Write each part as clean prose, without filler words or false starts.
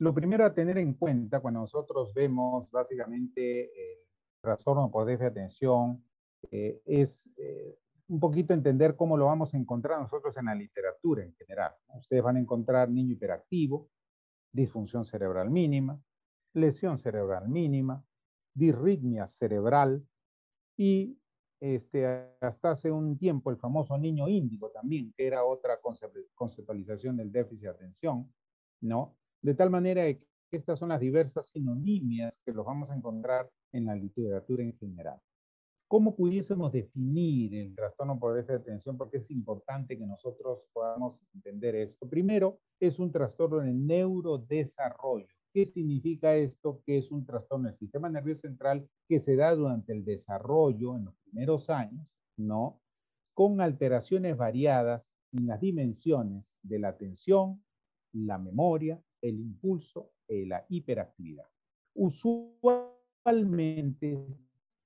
Lo primero a tener en cuenta cuando nosotros vemos básicamente el trastorno por déficit de atención es un poquito entender cómo lo vamos a encontrar nosotros en la literatura en general. Ustedes van a encontrar niño hiperactivo, disfunción cerebral mínima, lesión cerebral mínima, disritmia cerebral y hasta hace un tiempo el famoso niño índigo también, que era otra conceptualización del déficit de atención, ¿no? De tal manera que estas son las diversas sinonimias que los vamos a encontrar en la literatura en general. ¿Cómo pudiésemos definir el trastorno por déficit de atención? Porque es importante que nosotros podamos entender esto. Primero, es un trastorno en neurodesarrollo. ¿Qué significa esto? Que es un trastorno del sistema nervioso central que se da durante el desarrollo en los primeros años, ¿no? Con alteraciones variadas en las dimensiones de la atención, la memoria, el impulso y la hiperactividad. Usualmente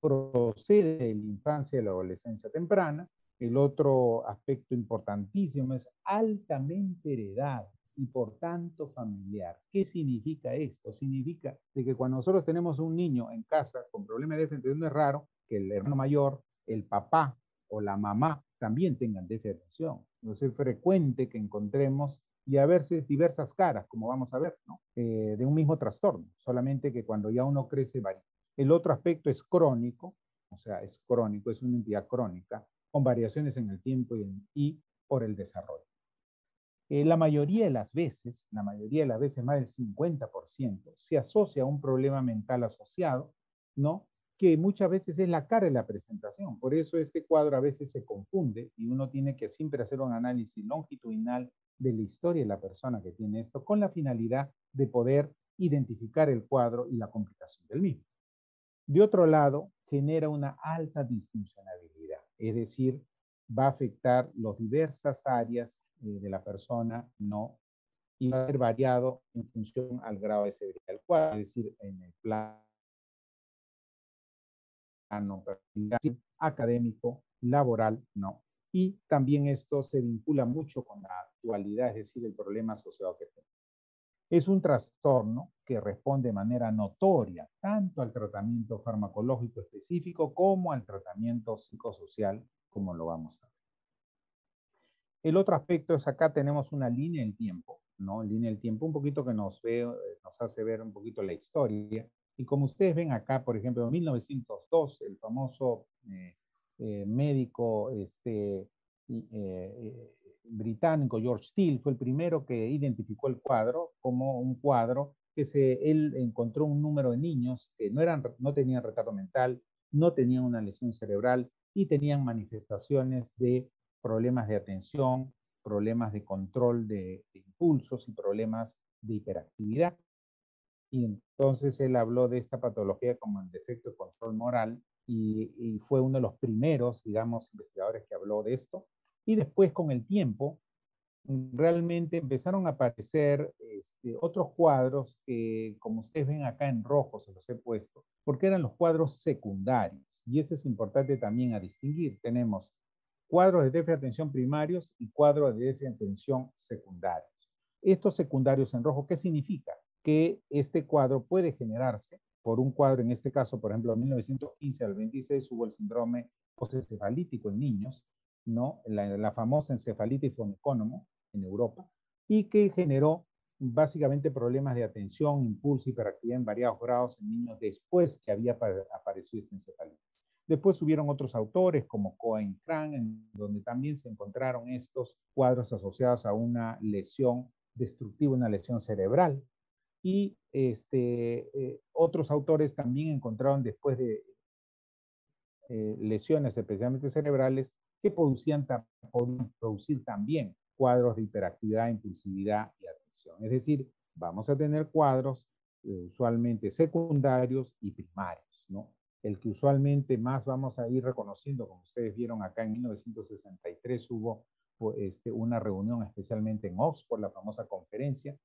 procede de la infancia y la adolescencia temprana. El otro aspecto importantísimo es altamente heredado y por tanto familiar. ¿Qué significa esto? Significa de que cuando nosotros tenemos un niño en casa con problemas de déficit de atención, no es raro que el hermano mayor, el papá o la mamá también tengan déficit de atención. Entonces es frecuente que encontremos y a veces diversas caras, como vamos a ver, ¿no? De un mismo trastorno, solamente que cuando ya uno crece varía. El otro aspecto es crónico, o sea, es crónico, es una entidad crónica, con variaciones en el tiempo y por el desarrollo. La mayoría de las veces, más del 50%, se asocia a un problema mental asociado, ¿no? Que muchas veces es la cara de la presentación. Por eso este cuadro a veces se confunde y uno tiene que siempre hacer un análisis longitudinal de la historia de la persona que tiene esto con la finalidad de poder identificar el cuadro y la complicación del mismo. De otro lado, genera una alta disfuncionalidad, es decir, va a afectar las diversas áreas de la persona, ¿no? Y va a ser variado en función al grado de severidad del cuadro, es decir, en el plano académico, laboral, ¿no? Y también esto se vincula mucho con la actualidad, es decir, el problema asociado que tenemos. Es un trastorno que responde de manera notoria tanto al tratamiento farmacológico específico como al tratamiento psicosocial, como lo vamos a ver. El otro aspecto es acá tenemos una línea del tiempo, ¿no? Línea del tiempo un poquito que nos hace ver un poquito la historia. Y como ustedes ven acá, por ejemplo, en 1902, el famoso médico británico George Steele fue el primero que identificó el cuadro como un cuadro que él encontró un número de niños que no tenían retardo mental, no tenían una lesión cerebral y tenían manifestaciones de problemas de atención, problemas de control de impulsos y problemas de hiperactividad. Y entonces él habló de esta patología como el defecto de control moral y fue uno de los primeros, digamos, investigadores que habló de esto. Y después, con el tiempo, realmente empezaron a aparecer otros cuadros que, como ustedes ven acá en rojo, se los he puesto, porque eran los cuadros secundarios. Y eso es importante también a distinguir. Tenemos cuadros de déficit de atención primarios y cuadros de déficit de atención secundarios. Estos secundarios en rojo, ¿qué significa? Que este cuadro puede generarse por un cuadro, en este caso, por ejemplo, en 1915 al 26 hubo el síndrome postencefalítico en niños, ¿no? La famosa encefalitis von Economo en Europa, y que generó básicamente problemas de atención, impulso, hiperactividad en variados grados en niños después que había aparecido esta encefalitis. Después hubieron otros autores como Cohen y Cran, en donde también se encontraron estos cuadros asociados a una lesión destructiva, una lesión cerebral. Y otros autores también encontraron después de lesiones, especialmente cerebrales, que podían producir también cuadros de hiperactividad, impulsividad y atención. Es decir, vamos a tener cuadros usualmente secundarios y primarios, ¿no? El que usualmente más vamos a ir reconociendo, como ustedes vieron acá en 1963 hubo una reunión especialmente en Oxford, la famosa conferencia,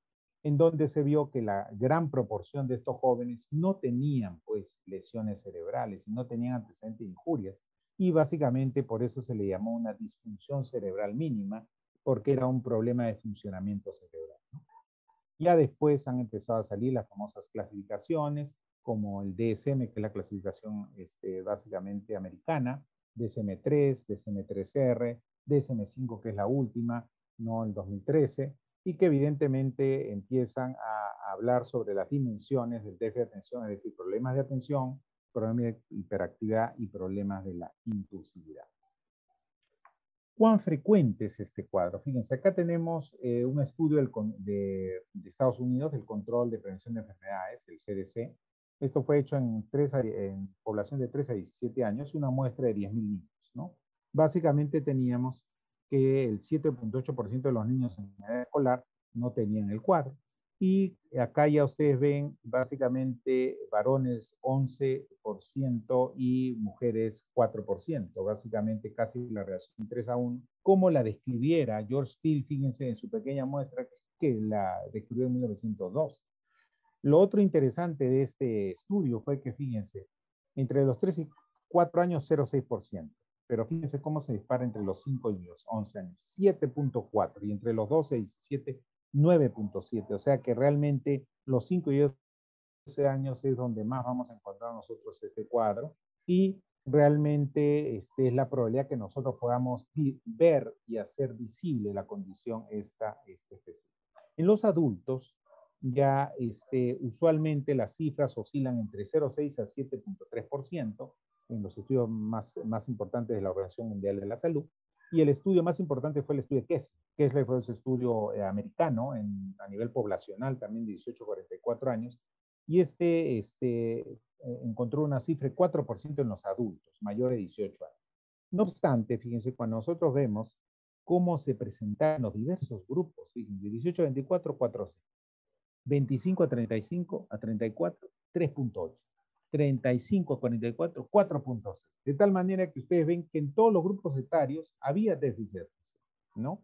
en donde se vio que la gran proporción de estos jóvenes no tenían pues lesiones cerebrales y no tenían antecedentes de injurias y básicamente por eso se le llamó una disfunción cerebral mínima porque era un problema de funcionamiento cerebral, ¿no? Ya después han empezado a salir las famosas clasificaciones, como el DSM, que es la clasificación básicamente americana, DSM-3, DSM-3R, DSM-5, que es la última, no el 2013, y que evidentemente empiezan a hablar sobre las dimensiones del déficit de atención, es decir, problemas de atención, problemas de hiperactividad y problemas de la impulsividad. ¿Cuán frecuente es este cuadro? Fíjense, acá tenemos un estudio de Estados Unidos del Control de Prevención de Enfermedades, el CDC. Esto fue hecho en población de 3 a 17 años, una muestra de 10.000 niños, ¿no? Básicamente teníamos que el 7.8% de los niños en edad escolar no tenían el cuadro. Y acá ya ustedes ven básicamente varones 11% y mujeres 4%, básicamente casi la relación 3 a 1, como la describiera George Steele, fíjense en su pequeña muestra que la describió en 1902. Lo otro interesante de este estudio fue que, fíjense, entre los 3 y 4 años 0,6%, pero fíjense cómo se dispara entre los 5 y los 11 años, 7.4, y entre los 12 y 17, 9.7, o sea que realmente los 5 y 12 años es donde más vamos a encontrar nosotros este cuadro, y realmente es la probabilidad que nosotros podamos ver y hacer visible la condición esta específica. En los adultos, ya usualmente las cifras oscilan entre 0,6 a 7.3% en los estudios más importantes de la Organización Mundial de la Salud. Y el estudio más importante fue el estudio de Kessler. Kessler fue ese estudio americano a nivel poblacional, también de 18 a 44 años. Y encontró una cifra de 4% en los adultos mayores de 18 años. No obstante, fíjense, cuando nosotros vemos cómo se presentan los diversos grupos, fíjense, 18 a 24, 4,6. 25 a 35 a 34, 3.8. 35 a 44, 4.6. De tal manera que ustedes ven que en todos los grupos etarios había déficit de atención, ¿no?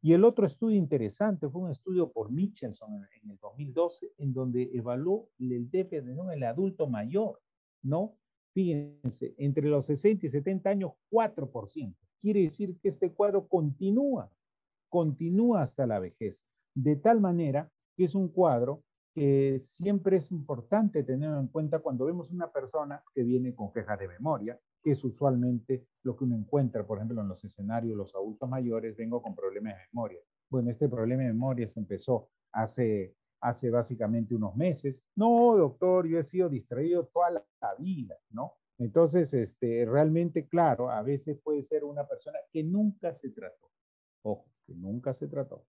Y el otro estudio interesante fue un estudio por Michelson en el 2012, en donde evaluó el déficit de atención en el adulto mayor, ¿no? Fíjense, entre los 60 y 70 años, 4%. Quiere decir que este cuadro continúa hasta la vejez. De tal manera que es un cuadro que siempre es importante tenerlo en cuenta cuando vemos una persona que viene con quejas de memoria, que es usualmente lo que uno encuentra, por ejemplo, en los escenarios de los adultos mayores, vengo con problemas de memoria. Bueno, este problema de memoria se empezó hace básicamente unos meses. No, doctor, yo he sido distraído toda la vida, ¿no? Entonces, realmente, claro, a veces puede ser una persona que nunca se trató. Ojo, que nunca se trató.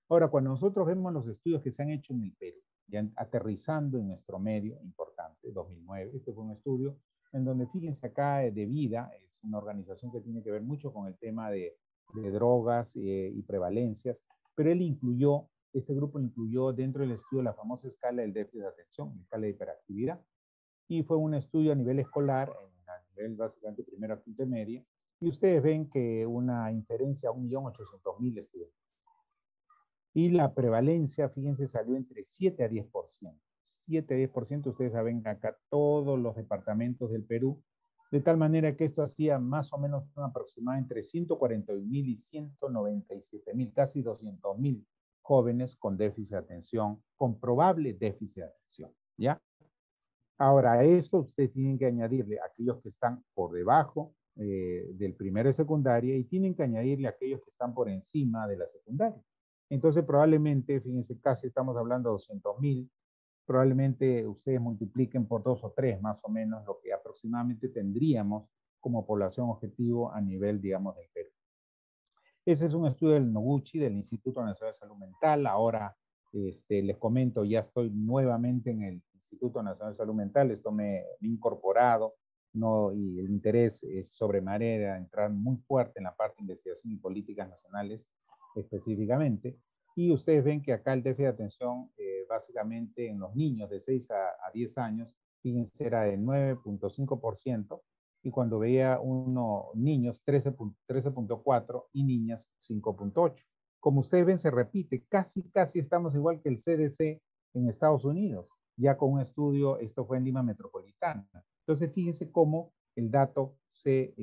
Ahora, cuando nosotros vemos los estudios que se han hecho en el Perú, ya aterrizando en nuestro medio importante, 2009, este fue un estudio en donde, fíjense acá, de Vida, es una organización que tiene que ver mucho con el tema de drogas y prevalencias, pero este grupo incluyó dentro del estudio la famosa escala del déficit de atención, la escala de hiperactividad, y fue un estudio a nivel escolar, a nivel básicamente primero a quinto y media, y ustedes ven que una inferencia a 1.800.000 estudiantes. Y la prevalencia, fíjense, salió entre 7 a 10%. 7 a 10%, ustedes saben acá todos los departamentos del Perú, de tal manera que esto hacía más o menos una aproximada entre 141.000 y 197.000, casi 200.000 jóvenes con déficit de atención, con probable déficit de atención, ¿ya? Ahora, a esto ustedes tienen que añadirle a aquellos que están por debajo del primero de secundaria y tienen que añadirle a aquellos que están por encima de la secundaria. Entonces, probablemente, fíjense, casi estamos hablando de 200.000, probablemente ustedes multipliquen por 2 o 3 más o menos lo que aproximadamente tendríamos como población objetivo a nivel, digamos, del Perú. Ese es un estudio del Noguchi, del Instituto Nacional de Salud Mental. Ahora, les comento, ya estoy nuevamente en el Instituto Nacional de Salud Mental. Esto me he incorporado, ¿no? Y el interés es sobremanera entrar muy fuerte en la parte de investigación y políticas nacionales específicamente. Y ustedes ven que acá el déficit de atención, básicamente en los niños de 6 a 10 años, fíjense, era del 9.5%, y cuando veía niños 13.4 y niñas 5.8. Como ustedes ven, se repite, casi estamos igual que el CDC en Estados Unidos, ya con un estudio, esto fue en Lima Metropolitana. Entonces, fíjense cómo el dato se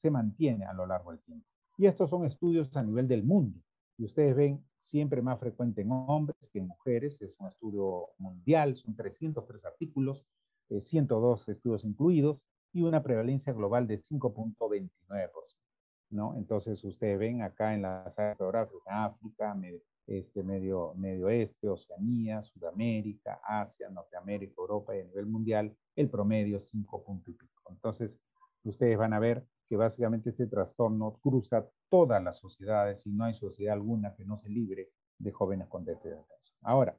mantiene a lo largo del tiempo. Y estos son estudios a nivel del mundo. Y ustedes ven siempre más frecuente en hombres que en mujeres, es un estudio mundial, son 303 artículos, 102 estudios incluidos, y una prevalencia global de 5.29%, ¿no? Entonces, ustedes ven acá en las áreas geográficas, África, Medio Oeste, Oceanía, Sudamérica, Asia, Norteamérica, Europa y a nivel mundial, el promedio es 5 puntos y pico. Entonces, ustedes van a ver que básicamente este trastorno cruza todas las sociedades y no hay sociedad alguna que no se libre de jóvenes con déficit de atención. Ahora,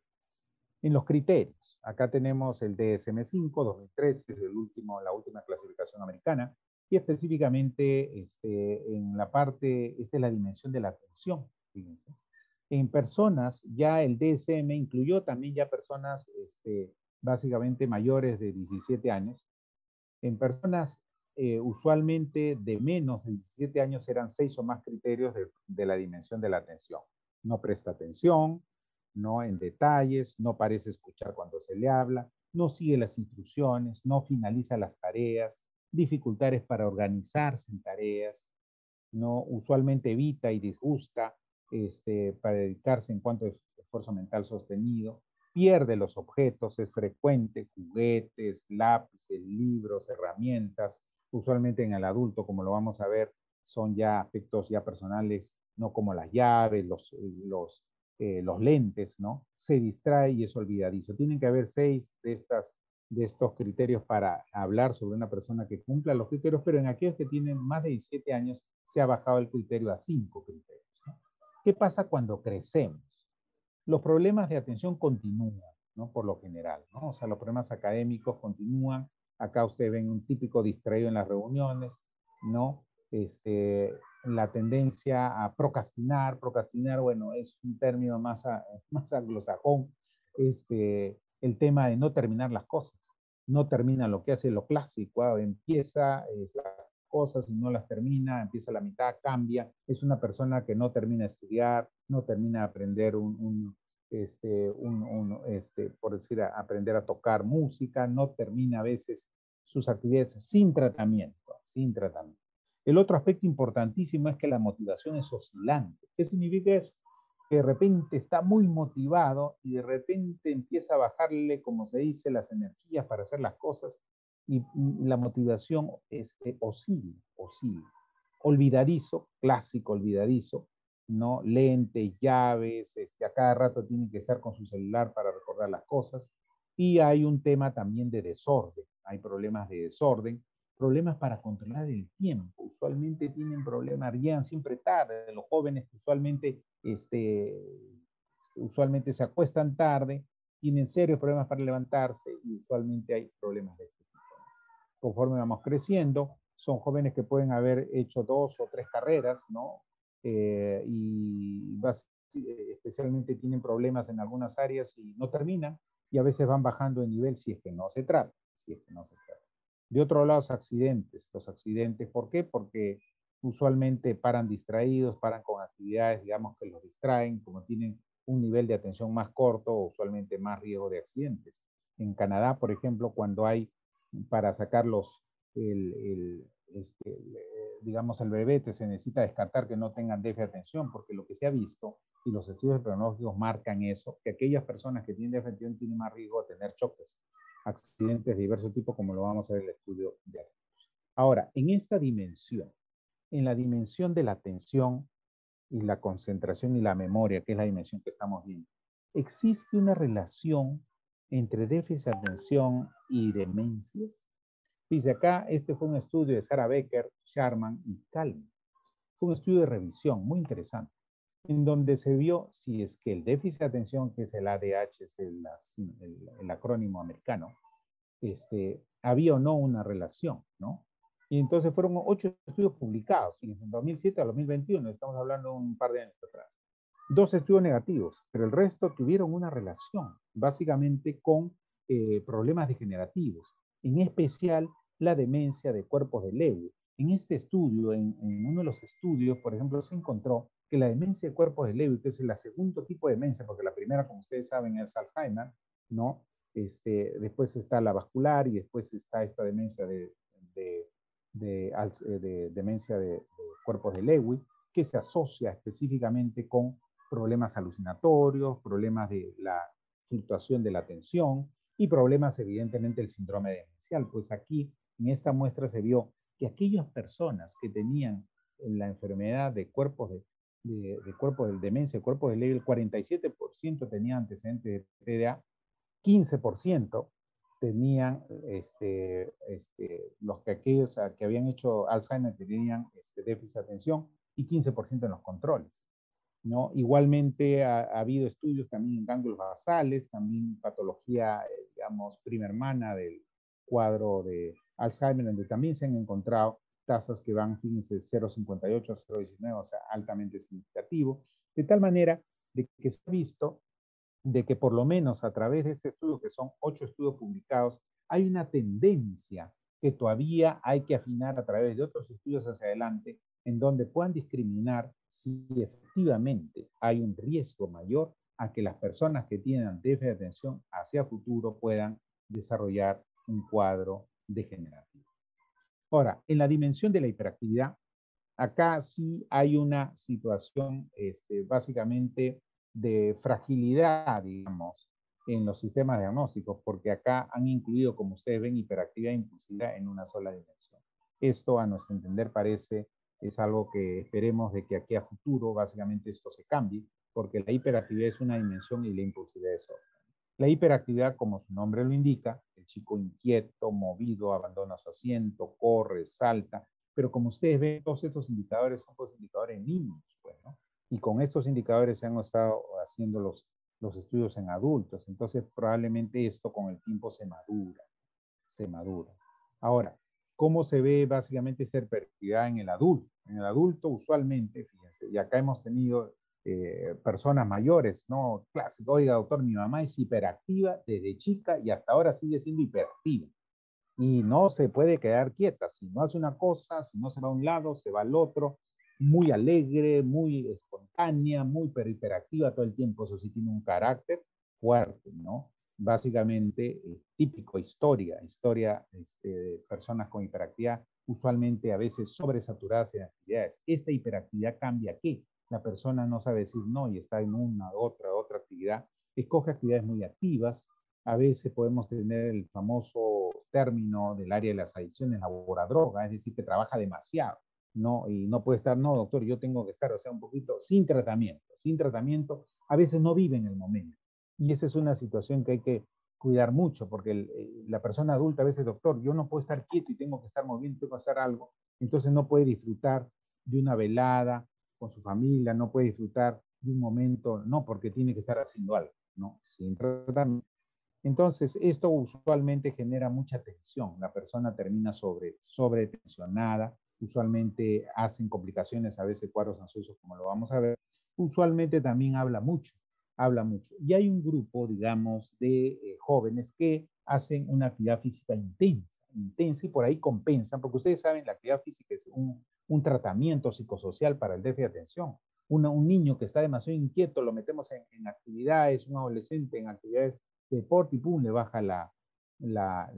en los criterios, acá tenemos el DSM-5 2013, es la última clasificación americana, y específicamente en la parte, esta es la dimensión de la atención, fíjense. En personas, ya el DSM incluyó también ya personas básicamente mayores de 17 años. En personas usualmente de menos de 17 años eran 6 o más criterios de la dimensión de la atención. No presta atención, no en detalles, no parece escuchar cuando se le habla, no sigue las instrucciones, no finaliza las tareas, dificultades para organizarse en tareas, no usualmente evita y disgusta para dedicarse en cuanto a esfuerzo mental sostenido, pierde los objetos, es frecuente, juguetes, lápices, libros, herramientas, usualmente en el adulto, como lo vamos a ver, son ya aspectos ya personales, no como las llaves, los lentes, ¿no? Se distrae y es olvidadizo. Tienen que haber 6 de estos criterios para hablar sobre una persona que cumpla los criterios, pero en aquellos que tienen más de 17 años se ha bajado el criterio a 5 criterios, ¿no? ¿Qué pasa cuando crecemos? Los problemas de atención continúan, ¿no? Por lo general, ¿no? O sea, los problemas académicos continúan. Acá ustedes ven un típico distraído en las reuniones, ¿no? La tendencia a procrastinar, bueno, es un término más anglosajón, el tema de no terminar las cosas, no termina lo que hace lo clásico, empieza las cosas y no las termina, empieza a la mitad, cambia, es una persona que no termina de estudiar, no termina de aprender por decir, aprender a tocar música, no termina a veces sus actividades sin tratamiento, sin tratamiento. El otro aspecto importantísimo es que la motivación es oscilante. ¿Qué significa eso? Que de repente está muy motivado y de repente empieza a bajarle, como se dice, las energías para hacer las cosas y la motivación oscila. Olvidadizo, clásico olvidadizo, ¿no? Lentes, llaves, a cada rato tiene que estar con su celular para recordar las cosas. Y hay un tema también de desorden, hay problemas de desorden, problemas para controlar el tiempo. Usualmente tienen problemas, llegan siempre tarde. Los jóvenes usualmente se acuestan tarde, tienen serios problemas para levantarse y usualmente hay problemas de este tipo. Conforme vamos creciendo, son jóvenes que pueden haber hecho 2 o 3 carreras, ¿no? Especialmente tienen problemas en algunas áreas y no terminan, y a veces van bajando de nivel si es que no se trata, De otro lado, los accidentes, ¿por qué? Porque usualmente paran distraídos, paran con actividades, digamos, que los distraen, como tienen un nivel de atención más corto, usualmente más riesgo de accidentes. En Canadá, por ejemplo, cuando hay para sacar digamos, el brevete, se necesita descartar que no tengan déficit de atención, porque lo que se ha visto, y los estudios pronósticos marcan eso, que aquellas personas que tienen déficit de atención tienen más riesgo de tener choques, accidentes de diverso tipo, como lo vamos a ver en el estudio de aquí. Ahora, en esta dimensión, en la dimensión de la atención y la concentración y la memoria, que es la dimensión que estamos viendo, ¿existe una relación entre déficit de atención y demencias? Dice acá, este fue un estudio de Sarah Becker, Sharman y Kalman. Fue un estudio de revisión muy interesante, en donde se vio si es que el déficit de atención, que es el ADH, es el acrónimo americano, había o no una relación, ¿no? Y entonces fueron 8 estudios publicados, fíjense, en 2007 a 2021, estamos hablando de un par de años atrás. 2 estudios negativos, pero el resto tuvieron una relación, básicamente con problemas degenerativos, en especial la demencia de cuerpos de Lewy. En este estudio, en uno de los estudios, por ejemplo, se encontró que la demencia de cuerpos de Lewy, que es el segundo tipo de demencia, porque la primera, como ustedes saben, es Alzheimer, ¿no? Después está la vascular y después está esta demencia demencia de cuerpos de Lewy, que se asocia específicamente con problemas alucinatorios, problemas de la fluctuación de la atención y problemas evidentemente del síndrome demencial. Pues aquí en esta muestra se vio que aquellas personas que tenían la enfermedad de cuerpos de cuerpos de demencia, cuerpos de Lewy, el 47% tenían antecedentes de TDA, 15% tenían, los que aquellos que habían hecho Alzheimer tenían déficit de atención y 15% en los controles, ¿no? Igualmente ha habido estudios también en ganglios basales, también patología, digamos, prima hermana del cuadro de Alzheimer, donde también se han encontrado tasas que van, fíjense, 0,58 a 0,19, o sea, altamente significativo, de tal manera de que se ha visto de que por lo menos a través de este estudio, que son 8 estudios publicados, hay una tendencia que todavía hay que afinar a través de otros estudios hacia adelante, en donde puedan discriminar si efectivamente hay un riesgo mayor a que las personas que tienen déficit de atención hacia futuro puedan desarrollar un cuadro degenerativo. Ahora, en la dimensión de la hiperactividad, acá sí hay una situación básicamente de fragilidad, digamos, en los sistemas diagnósticos, porque acá han incluido, como ustedes ven, hiperactividad e impulsividad en una sola dimensión. Esto, a nuestro entender, parece es algo que esperemos de que aquí a futuro, básicamente, esto se cambie, porque la hiperactividad es una dimensión y la impulsividad es otra. La hiperactividad, como su nombre lo indica, el chico inquieto, movido, abandona su asiento, corre, salta, pero como ustedes ven, todos estos indicadores son pues indicadores en niños, pues, ¿no? Y con estos indicadores se han estado haciendo los estudios en adultos, entonces probablemente esto con el tiempo se madura, se madura. Ahora, ¿cómo se ve básicamente esta hiperactividad en el adulto? En el adulto usualmente, fíjense, y acá hemos tenido personas mayores, ¿no? Clásico, oiga, doctor, mi mamá es hiperactiva desde chica y hasta ahora sigue siendo hiperactiva. Y no se puede quedar quieta. Si no hace una cosa, si no se va a un lado, se va al otro. Muy alegre, muy espontánea, muy hiperactiva todo el tiempo. Eso sí tiene un carácter fuerte, ¿no? Básicamente, típico, historia de personas con hiperactividad, usualmente a veces sobresaturadas en actividades. Esta hiperactividad cambia ¿qué? La persona no sabe decir no y está en una, otra actividad. Escoge actividades muy activas. A veces podemos tener el famoso término del área de las adicciones, laboradroga, es decir, que trabaja demasiado, ¿no? Y no puede estar, no, doctor, yo tengo que estar, o sea, un poquito sin tratamiento, a veces no vive en el momento. Y esa es una situación que hay que cuidar mucho, porque la persona adulta a veces, doctor, yo no puedo estar quieto y tengo que estar moviendo, tengo que hacer algo, entonces no puede disfrutar de una velada con su familia, no puede disfrutar de un momento, no, porque tiene que estar haciendo algo, ¿no? Sin tratamiento. Entonces, esto usualmente genera mucha tensión. La persona termina sobretensionada. Usualmente hacen complicaciones, a veces cuadros ansiosos, como lo vamos a ver. Usualmente también habla mucho, habla mucho. Y hay un grupo, digamos, de jóvenes que hacen una actividad física intensa y por ahí compensan, porque ustedes saben, la actividad física es un tratamiento psicosocial para el déficit de atención. Un niño que está demasiado inquieto, lo metemos en actividades, un adolescente en actividades de deporte y pum, le baja la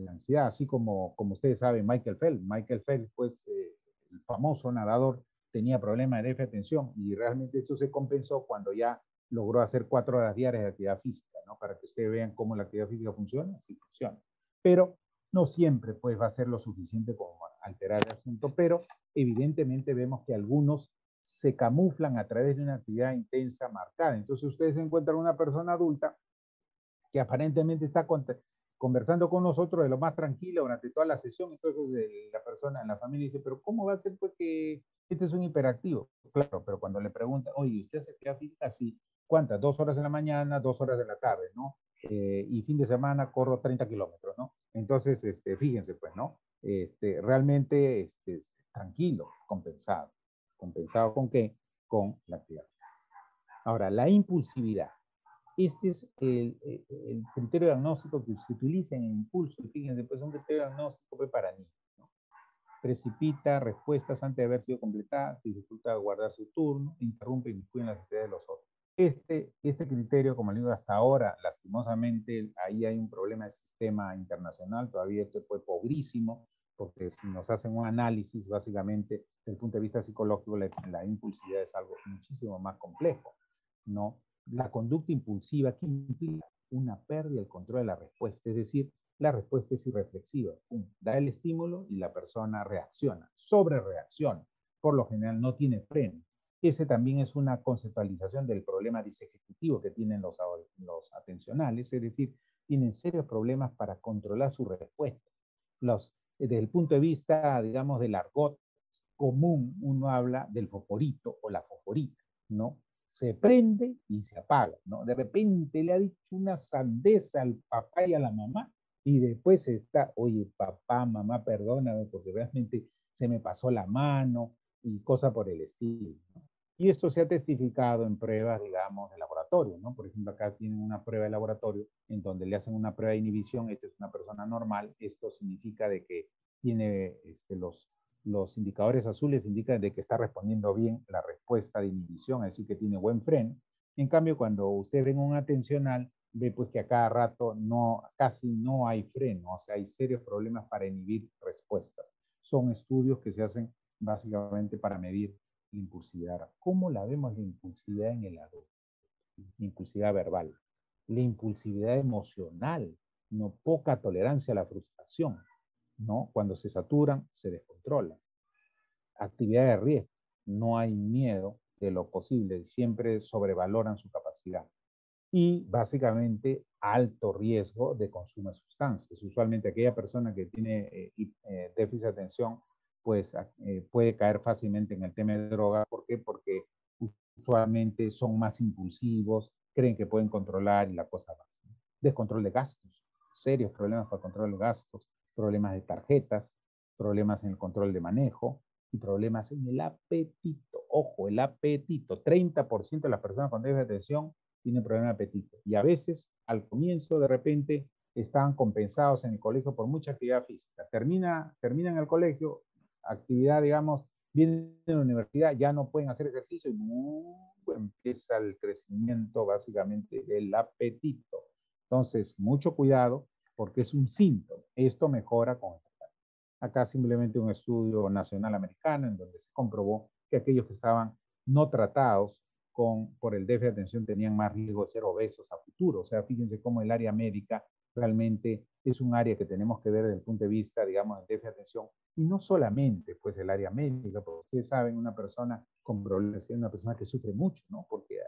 ansiedad, así como ustedes saben, Michael Phelps. Michael Phelps, pues, el famoso nadador, tenía problemas de déficit de atención y realmente esto se compensó cuando ya logró hacer 4 horas diarias de actividad física, ¿no? Para que ustedes vean cómo la actividad física funciona, sí funciona. Pero no siempre, pues, va a ser lo suficiente como alterar el asunto, pero evidentemente vemos que algunos se camuflan a través de una actividad intensa marcada. Entonces ustedes encuentran una persona adulta que aparentemente está conversando con nosotros de lo más tranquilo durante toda la sesión. Entonces la persona en la familia dice, pero ¿cómo va a ser pues que este es un hiperactivo? Claro, pero cuando le preguntan, oye, ¿usted hace actividad física? Sí. ¿Cuántas? 2 horas en la mañana, 2 horas en la tarde, ¿no? Y fin de semana corro 30 kilómetros, ¿no? Entonces, fíjense, pues, ¿no? Realmente tranquilo, compensado. ¿Compensado con qué? Con la actividad. Ahora, la impulsividad. Este es el criterio diagnóstico que se utiliza en el impulso. Fíjense, pues es un criterio diagnóstico para niños, ¿no? Precipita respuestas antes de haber sido completadas, dificulta guardar su turno, interrumpe y influye en las actividades de los otros. Este criterio, como le digo, hasta ahora, lastimosamente, ahí hay un problema de sistema internacional, todavía esto fue pobrísimo, porque si nos hacen un análisis, básicamente, desde el punto de vista psicológico, la impulsividad es algo muchísimo más complejo. ¿no? La conducta impulsiva que implica una pérdida del control de la respuesta, es decir, la respuesta es irreflexiva. Da el estímulo y la persona reacciona, sobre reacciona. Por lo general no tiene freno. Ese también es una conceptualización del problema disejecutivo que tienen los atencionales, es decir, tienen serios problemas para controlar sus respuestas. Desde el punto de vista, digamos, del argot común, uno habla del fosforito o la fosforita, ¿no? Se prende y se apaga, ¿no? De repente le ha dicho una sandeza al papá y a la mamá y después está, oye, papá, mamá, perdóname porque realmente se me pasó la mano y cosa por el estilo, ¿no? Y esto se ha testificado en pruebas, digamos, de laboratorio, ¿no? Por ejemplo, acá tienen una prueba de laboratorio en donde le hacen una prueba de inhibición, esta es una persona normal, esto significa de que tiene los indicadores azules indican de que está respondiendo bien la respuesta de inhibición, es decir, que tiene buen freno. En cambio, cuando usted ve un atencional, ve pues que a cada rato casi no hay freno, o sea, hay serios problemas para inhibir respuestas. Son estudios que se hacen básicamente para medir la impulsividad. ¿Cómo la vemos la impulsividad en el adulto? La impulsividad verbal, la impulsividad emocional, no poca tolerancia a la frustración, ¿no? Cuando se saturan, se descontrolan. Actividad de riesgo, no hay miedo de lo posible, siempre sobrevaloran su capacidad. Y básicamente alto riesgo de consumo de sustancias. Usualmente aquella persona que tiene déficit de atención, pues puede caer fácilmente en el tema de droga. ¿Por qué? Porque usualmente son más impulsivos, creen que pueden controlar y la cosa va. Descontrol de gastos, serios problemas para control de gastos, problemas de tarjetas, problemas en el control de manejo y problemas en el apetito. Ojo, el apetito. 30% de las personas con déficit de atención tienen problema de apetito. Y a veces, al comienzo, de repente, estaban compensados en el colegio por mucha actividad física. Terminan el colegio, actividad, digamos, vienen a la universidad, ya no pueden hacer ejercicio y empieza el crecimiento básicamente del apetito. Entonces, mucho cuidado porque es un síntoma. Esto mejora con el tiempo. Acá simplemente un estudio nacional americano en donde se comprobó que aquellos que estaban no tratados por el déficit de atención tenían más riesgo de ser obesos a futuro. O sea, fíjense cómo el área médica realmente es un área que tenemos que ver desde el punto de vista, digamos, del déficit de atención. Y no solamente, pues, el área médica, porque ustedes saben, una persona con problemas es una persona que sufre mucho, ¿no? Porque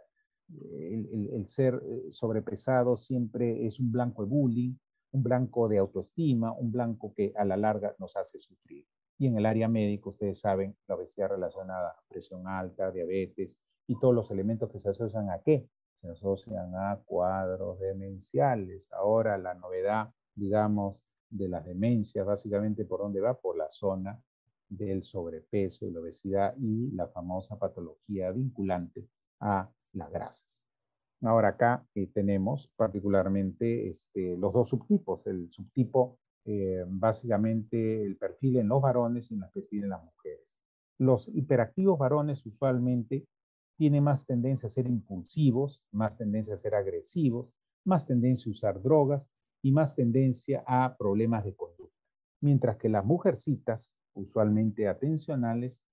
el ser sobrepesado siempre es un blanco de bullying, un blanco de autoestima, un blanco que a la larga nos hace sufrir. Y en el área médica, ustedes saben, la obesidad relacionada a presión alta, diabetes y todos los elementos que se asocian a qué? Se asocian a cuadros demenciales. Ahora la novedad, digamos, de las demencias, básicamente por dónde va, por la zona del sobrepeso y la obesidad y la famosa patología vinculante a las grasas. Ahora acá tenemos particularmente los dos subtipos, el subtipo básicamente el perfil en los varones y el perfil en las mujeres. Los hiperactivos varones usualmente tienen más tendencia a ser impulsivos, más tendencia a ser agresivos, más tendencia a usar drogas y más tendencia a problemas de conducta. Mientras que las mujercitas, usualmente atencionales,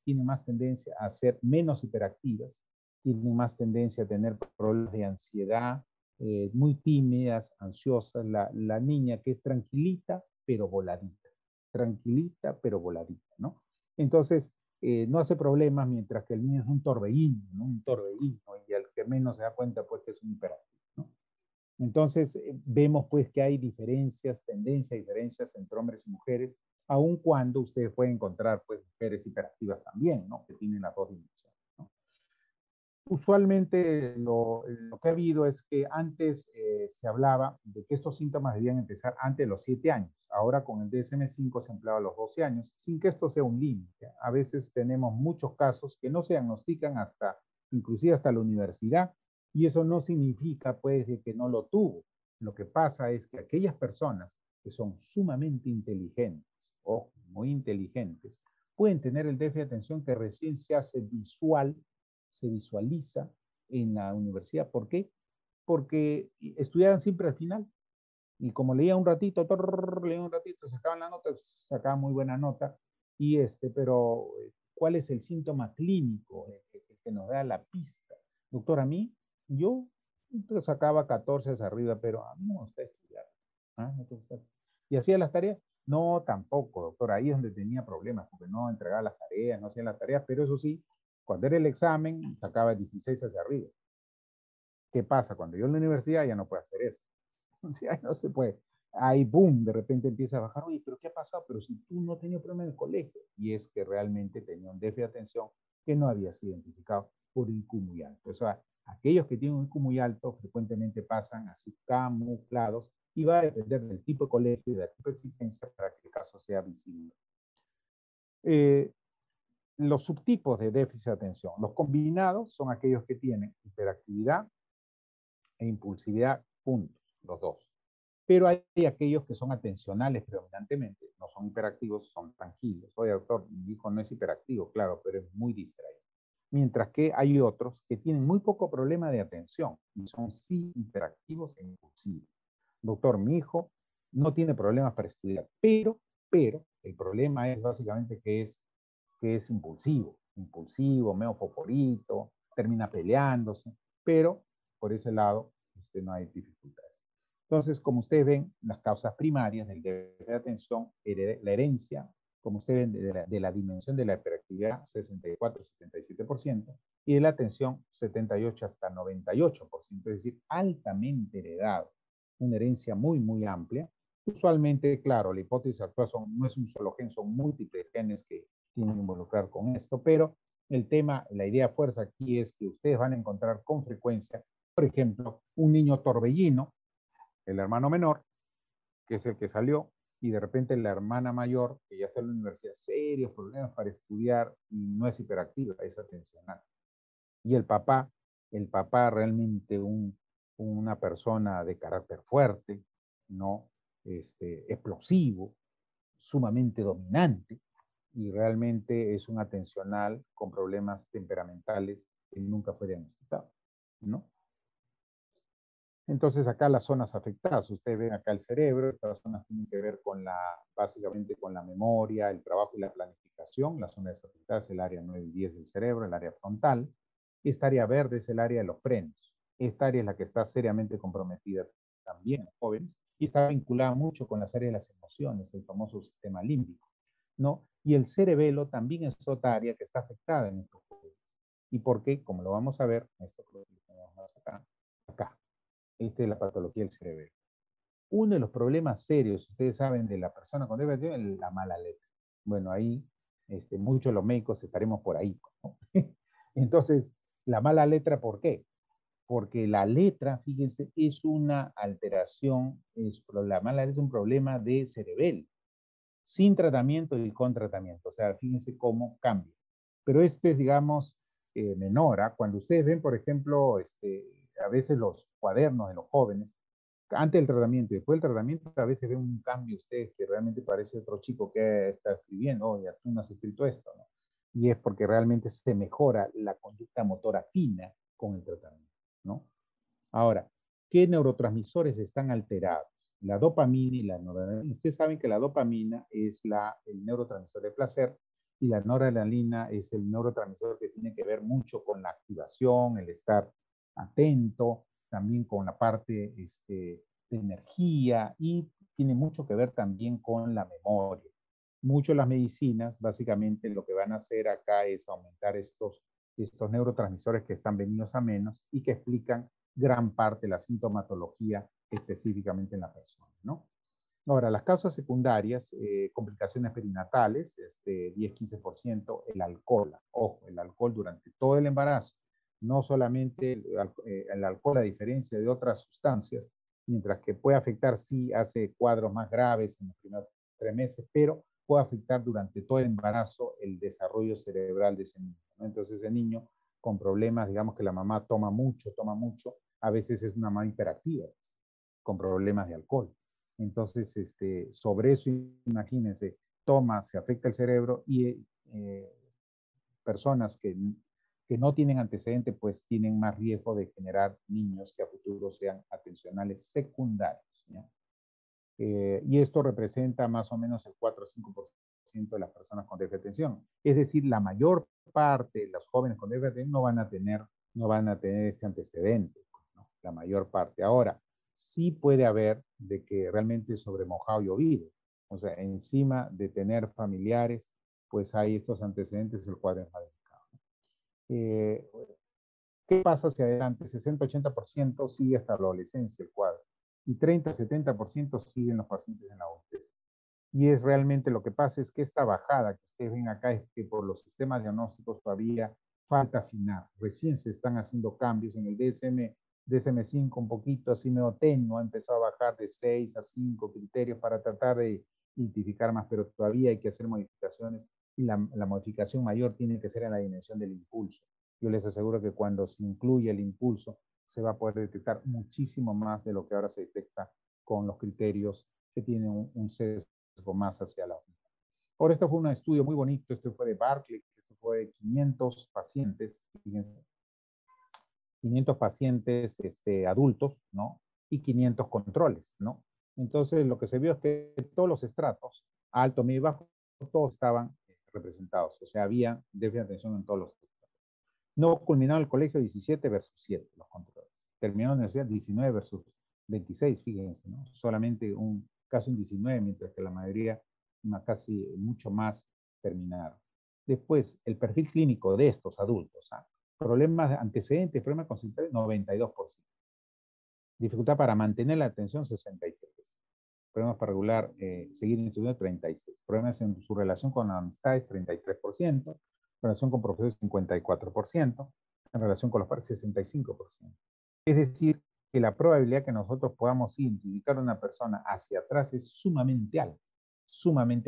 tienen más tendencia a ser menos hiperactivas, tienen más tendencia a tener problemas de ansiedad, muy tímidas, ansiosas. La niña que es tranquilita, pero voladita. Tranquilita, pero voladita, ¿no? Entonces, no hace problemas, mientras que el niño es un torbellino, ¿no? Un torbellino, y al que menos se da cuenta, pues, que es un hiperactivo, ¿no? Entonces, vemos pues que hay diferencias entre hombres y mujeres, aun cuando ustedes pueden encontrar pues mujeres hiperactivas también, ¿no? Que tienen las dos dimensiones, ¿no? Usualmente lo que ha habido es que antes se hablaba de que estos síntomas debían empezar antes de los 7 años. Ahora con el DSM-5 se empleaba a los 12 años, sin que esto sea un límite. A veces tenemos muchos casos que no se diagnostican inclusive hasta la universidad, y eso no significa pues de que no lo tuvo. Lo que pasa es que aquellas personas que son sumamente inteligentes, o muy inteligentes, pueden tener el déficit de atención que recién se hace se visualiza en la universidad. ¿Por qué? Porque estudiaban siempre al final. Y como leía un ratito, sacaban la nota, sacaban muy buena nota. Pero ¿cuál es el síntoma clínico? El que nos da la pista. Doctor, a mí, yo sacaba 14 hacia arriba, pero a mí no me gusta estudiar. ¿Ah? ¿No te gusta? ¿Y hacía las tareas? No, tampoco, doctor. Ahí es donde tenía problemas, porque no entregaba las tareas, no hacía las tareas, pero eso sí, cuando era el examen, sacaba 16 hacia arriba. ¿Qué pasa? Cuando yo en la universidad ya no puedo hacer eso. O sea, no se puede. Ahí, boom, de repente empieza a bajar. Oye, pero ¿qué ha pasado? Pero si tú no tenías problema en el colegio. Y es que realmente tenía un déficit de atención que no había sido identificado por un IQ muy alto. O sea, aquellos que tienen un IQ muy alto frecuentemente pasan así camuflados y va a depender del tipo de colegio y del tipo de exigencia para que el caso sea visible. Eh, los subtipos de déficit de atención. Los combinados son aquellos que tienen hiperactividad e impulsividad juntos, los dos. Pero hay aquellos que son atencionales predominantemente, no son hiperactivos, son tranquilos. Oye, doctor, mi hijo no es hiperactivo, claro, pero es muy distraído. Mientras que hay otros que tienen muy poco problema de atención y son sí hiperactivos e impulsivos. Doctor, mi hijo no tiene problemas para estudiar, pero el problema es básicamente que es impulsivo, medio foforito, termina peleándose, pero por ese lado no hay dificultades. Entonces, como ustedes ven, las causas primarias del déficit de atención, la herencia, como ustedes ven, de la dimensión de la hiperactividad, 64-77%, y de la atención, 78 hasta 98%, es decir, altamente heredado, una herencia muy, muy amplia. Usualmente, claro, la hipótesis actual no es un solo gen, son múltiples genes que tienen que involucrar con esto, pero el tema, la idea fuerza aquí es que ustedes van a encontrar con frecuencia, por ejemplo, un niño torbellino, el hermano menor, que es el que salió, y de repente la hermana mayor, que ya está en la universidad, serios problemas para estudiar y no es hiperactiva, es atencional. Y el papá realmente una persona de carácter fuerte, ¿no? Explosivo, sumamente dominante, y realmente es un atencional con problemas temperamentales que nunca fue diagnosticado, ¿no? Entonces acá las zonas afectadas, ustedes ven acá el cerebro, estas zonas tienen que ver con básicamente con la memoria, el trabajo y la planificación. Las zonas afectadas es el área 9 y 10 del cerebro, el área frontal. Esta área verde es el área de los frenos. Esta área es la que está seriamente comprometida también en jóvenes y está vinculada mucho con las áreas de las emociones, el famoso sistema límbico, ¿no? Y el cerebelo también es otra área que está afectada en estos jóvenes. ¿Y por qué? Como lo vamos a ver, esto lo tenemos acá. Esta es la patología del cerebro. Uno de los problemas serios, ustedes saben, de la persona con déficit de atención es la mala letra. Bueno, ahí muchos de los médicos estaremos por ahí, ¿no? Entonces, la mala letra, ¿por qué? Porque la letra, fíjense, es una alteración, la mala letra es un problema de cerebelo, sin tratamiento y con tratamiento. O sea, fíjense cómo cambia. Pero es, digamos, menor. ¿Ah? Cuando ustedes ven, por ejemplo, a veces los cuadernos de los jóvenes, antes del tratamiento y después del tratamiento, a veces ven un cambio ustedes que realmente parece otro chico que está escribiendo, oye, tú no has escrito esto, ¿no? Y es porque realmente se mejora la conducta motora fina con el tratamiento, ¿no? Ahora, ¿qué neurotransmisores están alterados? La dopamina y la noradrenalina. Ustedes saben que la dopamina es el neurotransmisor de placer y la noradrenalina es el neurotransmisor que tiene que ver mucho con la activación, el estar atento, también con la parte de energía y tiene mucho que ver también con la memoria. Mucho las medicinas, básicamente lo que van a hacer acá es aumentar estos neurotransmisores que están venidos a menos y que explican gran parte de la sintomatología específicamente en la persona, ¿no? Ahora, las causas secundarias, complicaciones perinatales, 10-15%, el alcohol, ojo, el alcohol durante todo el embarazo, no solamente el alcohol a diferencia de otras sustancias, mientras que puede afectar, sí, hace cuadros más graves en los primeros 3 meses, pero puede afectar durante todo el embarazo el desarrollo cerebral de ese niño, ¿no? Entonces ese niño con problemas, digamos que la mamá toma mucho, a veces es una mamá hiperactiva, con problemas de alcohol. Entonces, sobre eso, imagínense, se afecta el cerebro y personas que no tienen antecedentes, pues tienen más riesgo de generar niños que a futuro sean atencionales secundarios, ¿ya? Y esto representa más o menos el 4 o 5% de las personas con déficit de atención. Es decir, la mayor parte, los jóvenes con déficit de atención no van a tener este antecedente, ¿no? La mayor parte. Ahora, sí puede haber de que realmente sobre mojado llovido. O sea, encima de tener familiares, pues hay estos antecedentes, el cuadro es más delicado. Eh, ¿Qué pasa hacia adelante? 60-80% sigue hasta la adolescencia el cuadro y 30-70% siguen los pacientes en la adultez. Y es realmente lo que pasa es que esta bajada que ustedes ven acá es que por los sistemas diagnósticos todavía falta afinar. Recién se están haciendo cambios en el DSM-5 un poquito así medio tenue, ha empezado a bajar de 6 a 5 criterios para tratar de identificar más, pero todavía hay que hacer modificaciones y la modificación mayor tiene que ser en la dimensión del impulso. Yo les aseguro que cuando se incluye el impulso se va a poder detectar muchísimo más de lo que ahora se detecta con los criterios que tienen un sesgo más hacia la vida. Ahora, esto fue un estudio muy bonito, este fue de Barclay, este fue de 500 pacientes, fíjense, 500 pacientes adultos, ¿no? Y 500 controles, ¿no? Entonces, lo que se vio es que todos los estratos, alto, medio y bajo, todos estaban representados, o sea, había déficit de atención en todos los estratos. No culminaron el colegio 17 versus 7, los controles. Terminó la universidad 19 versus 26, fíjense, ¿no? Solamente casi un 19, mientras que la mayoría, casi mucho más, terminaron. Después, el perfil clínico de estos adultos, ¿ah? Problemas antecedentes, problemas concentrados, 92%. Dificultad para mantener la atención, 63%. Problemas para regular, seguir estudiando, 36%. Problemas en su relación con amistades, 33%. Relación con profesores, 54%. En relación con los padres, 65%. Es decir, que la probabilidad que nosotros podamos identificar a una persona hacia atrás es sumamente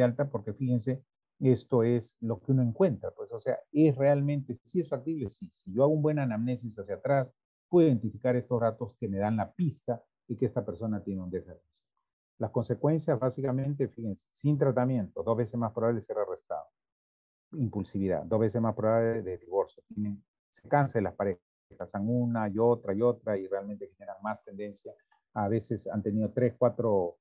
alta, porque fíjense, esto es lo que uno encuentra, pues, o sea, es realmente, sí es factible, sí. Si yo hago un buen anamnesis hacia atrás, puedo identificar estos datos que me dan la pista de que esta persona tiene un déficit. Las consecuencias, básicamente, fíjense, sin tratamiento, 2 veces más probable de ser arrestado. Impulsividad, 2 veces más probable de divorcio. Se cansan las parejas, casan una y otra, y realmente generan más tendencia. A veces han tenido 3, 4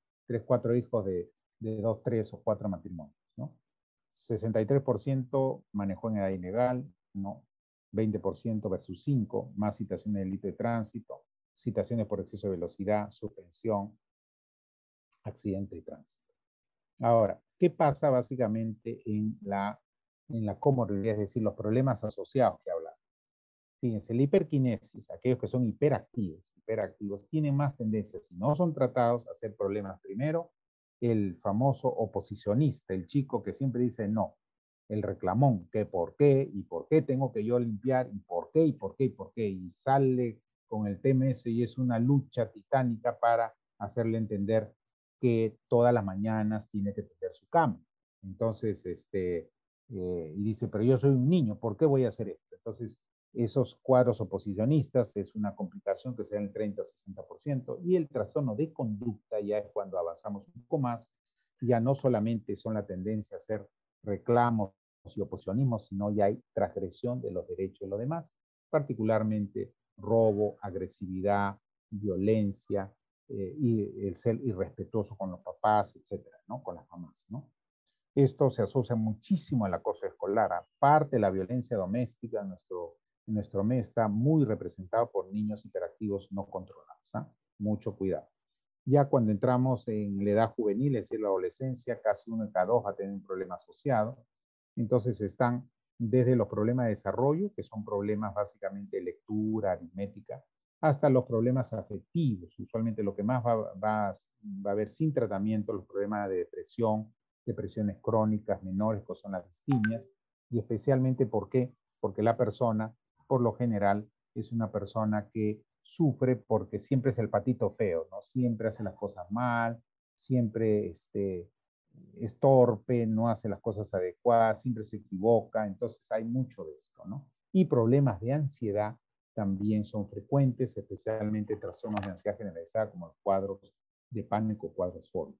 hijos de 2, 3 o 4 matrimonios, ¿no? 63% manejó en edad ilegal, ¿no? 20% versus 5, más citaciones de delito de tránsito, citaciones por exceso de velocidad, suspensión, accidente de tránsito. Ahora, ¿qué pasa básicamente en la comorbilidad, es decir, los problemas asociados que hablamos? Fíjense, la hiperquinesis, aquellos que son hiperactivos, tienen más tendencia, si no son tratados, a hacer problemas. Primero, el famoso oposicionista, el chico que siempre dice no, el reclamón, que por qué, y por qué tengo que yo limpiar, y por qué, y por qué, y por qué, y sale con el tema ese y es una lucha titánica para hacerle entender que todas las mañanas tiene que tender su cama. Entonces, y dice, pero yo soy un niño, ¿por qué voy a hacer esto? Entonces, esos cuadros oposicionistas es una complicación que se da en el 30-60%, y el trastorno de conducta ya es cuando avanzamos un poco más, ya no solamente son la tendencia a hacer reclamos y oposicionismo, sino ya hay transgresión de los derechos de los demás, particularmente robo, agresividad, violencia, y el ser irrespetuoso con los papás, etcétera, ¿no? Con las mamás, ¿no? Esto se asocia muchísimo al acoso escolar. Aparte de la violencia doméstica, nuestro medio está muy representado por niños hiperactivos no controlados. ¿Ah? Mucho cuidado. Ya cuando entramos en la edad juvenil, es decir, la adolescencia, casi 1 de cada 2 va a tener un problema asociado. Entonces están desde los problemas de desarrollo, que son problemas básicamente de lectura, aritmética, hasta los problemas afectivos. Usualmente lo que más va a haber sin tratamiento, los problemas de depresión, depresiones crónicas menores, que son las distimias, y especialmente ¿por qué? Porque la persona, por lo general, es una persona que sufre porque siempre es el patito feo, ¿no? Siempre hace las cosas mal, siempre es torpe, no hace las cosas adecuadas, siempre se equivoca, entonces hay mucho de esto, ¿no? Y problemas de ansiedad también son frecuentes, especialmente trastornos de ansiedad generalizada como los cuadros de pánico, cuadros fóbicos.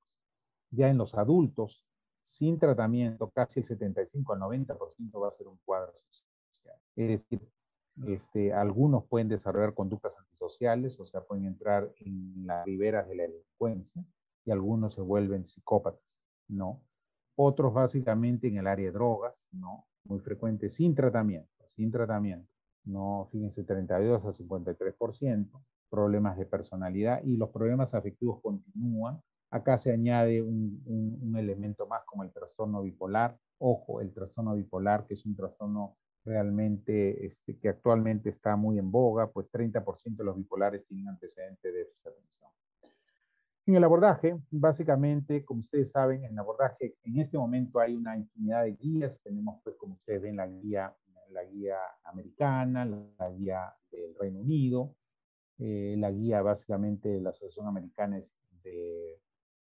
Ya en los adultos, sin tratamiento, casi el 75 al 90% va a ser un cuadro social. Es decir, algunos pueden desarrollar conductas antisociales, o sea, pueden entrar en las riberas de la delincuencia, y algunos se vuelven psicópatas, ¿no? Otros básicamente en el área de drogas, ¿no? muy frecuente, sin tratamiento, sin tratamiento. No, fíjense, 32 a 53%, problemas de personalidad y los problemas afectivos continúan. Acá se añade un elemento más como el trastorno bipolar. Ojo, el trastorno bipolar, que es un trastorno realmente que actualmente está muy en boga, pues 30% de los bipolares tienen antecedentes de déficit de atención. En el abordaje, básicamente, como ustedes saben, en el abordaje en este momento hay una infinidad de guías. Tenemos, pues, como ustedes ven, la guía americana, la guía del Reino Unido, la guía básicamente de la Asociación Americana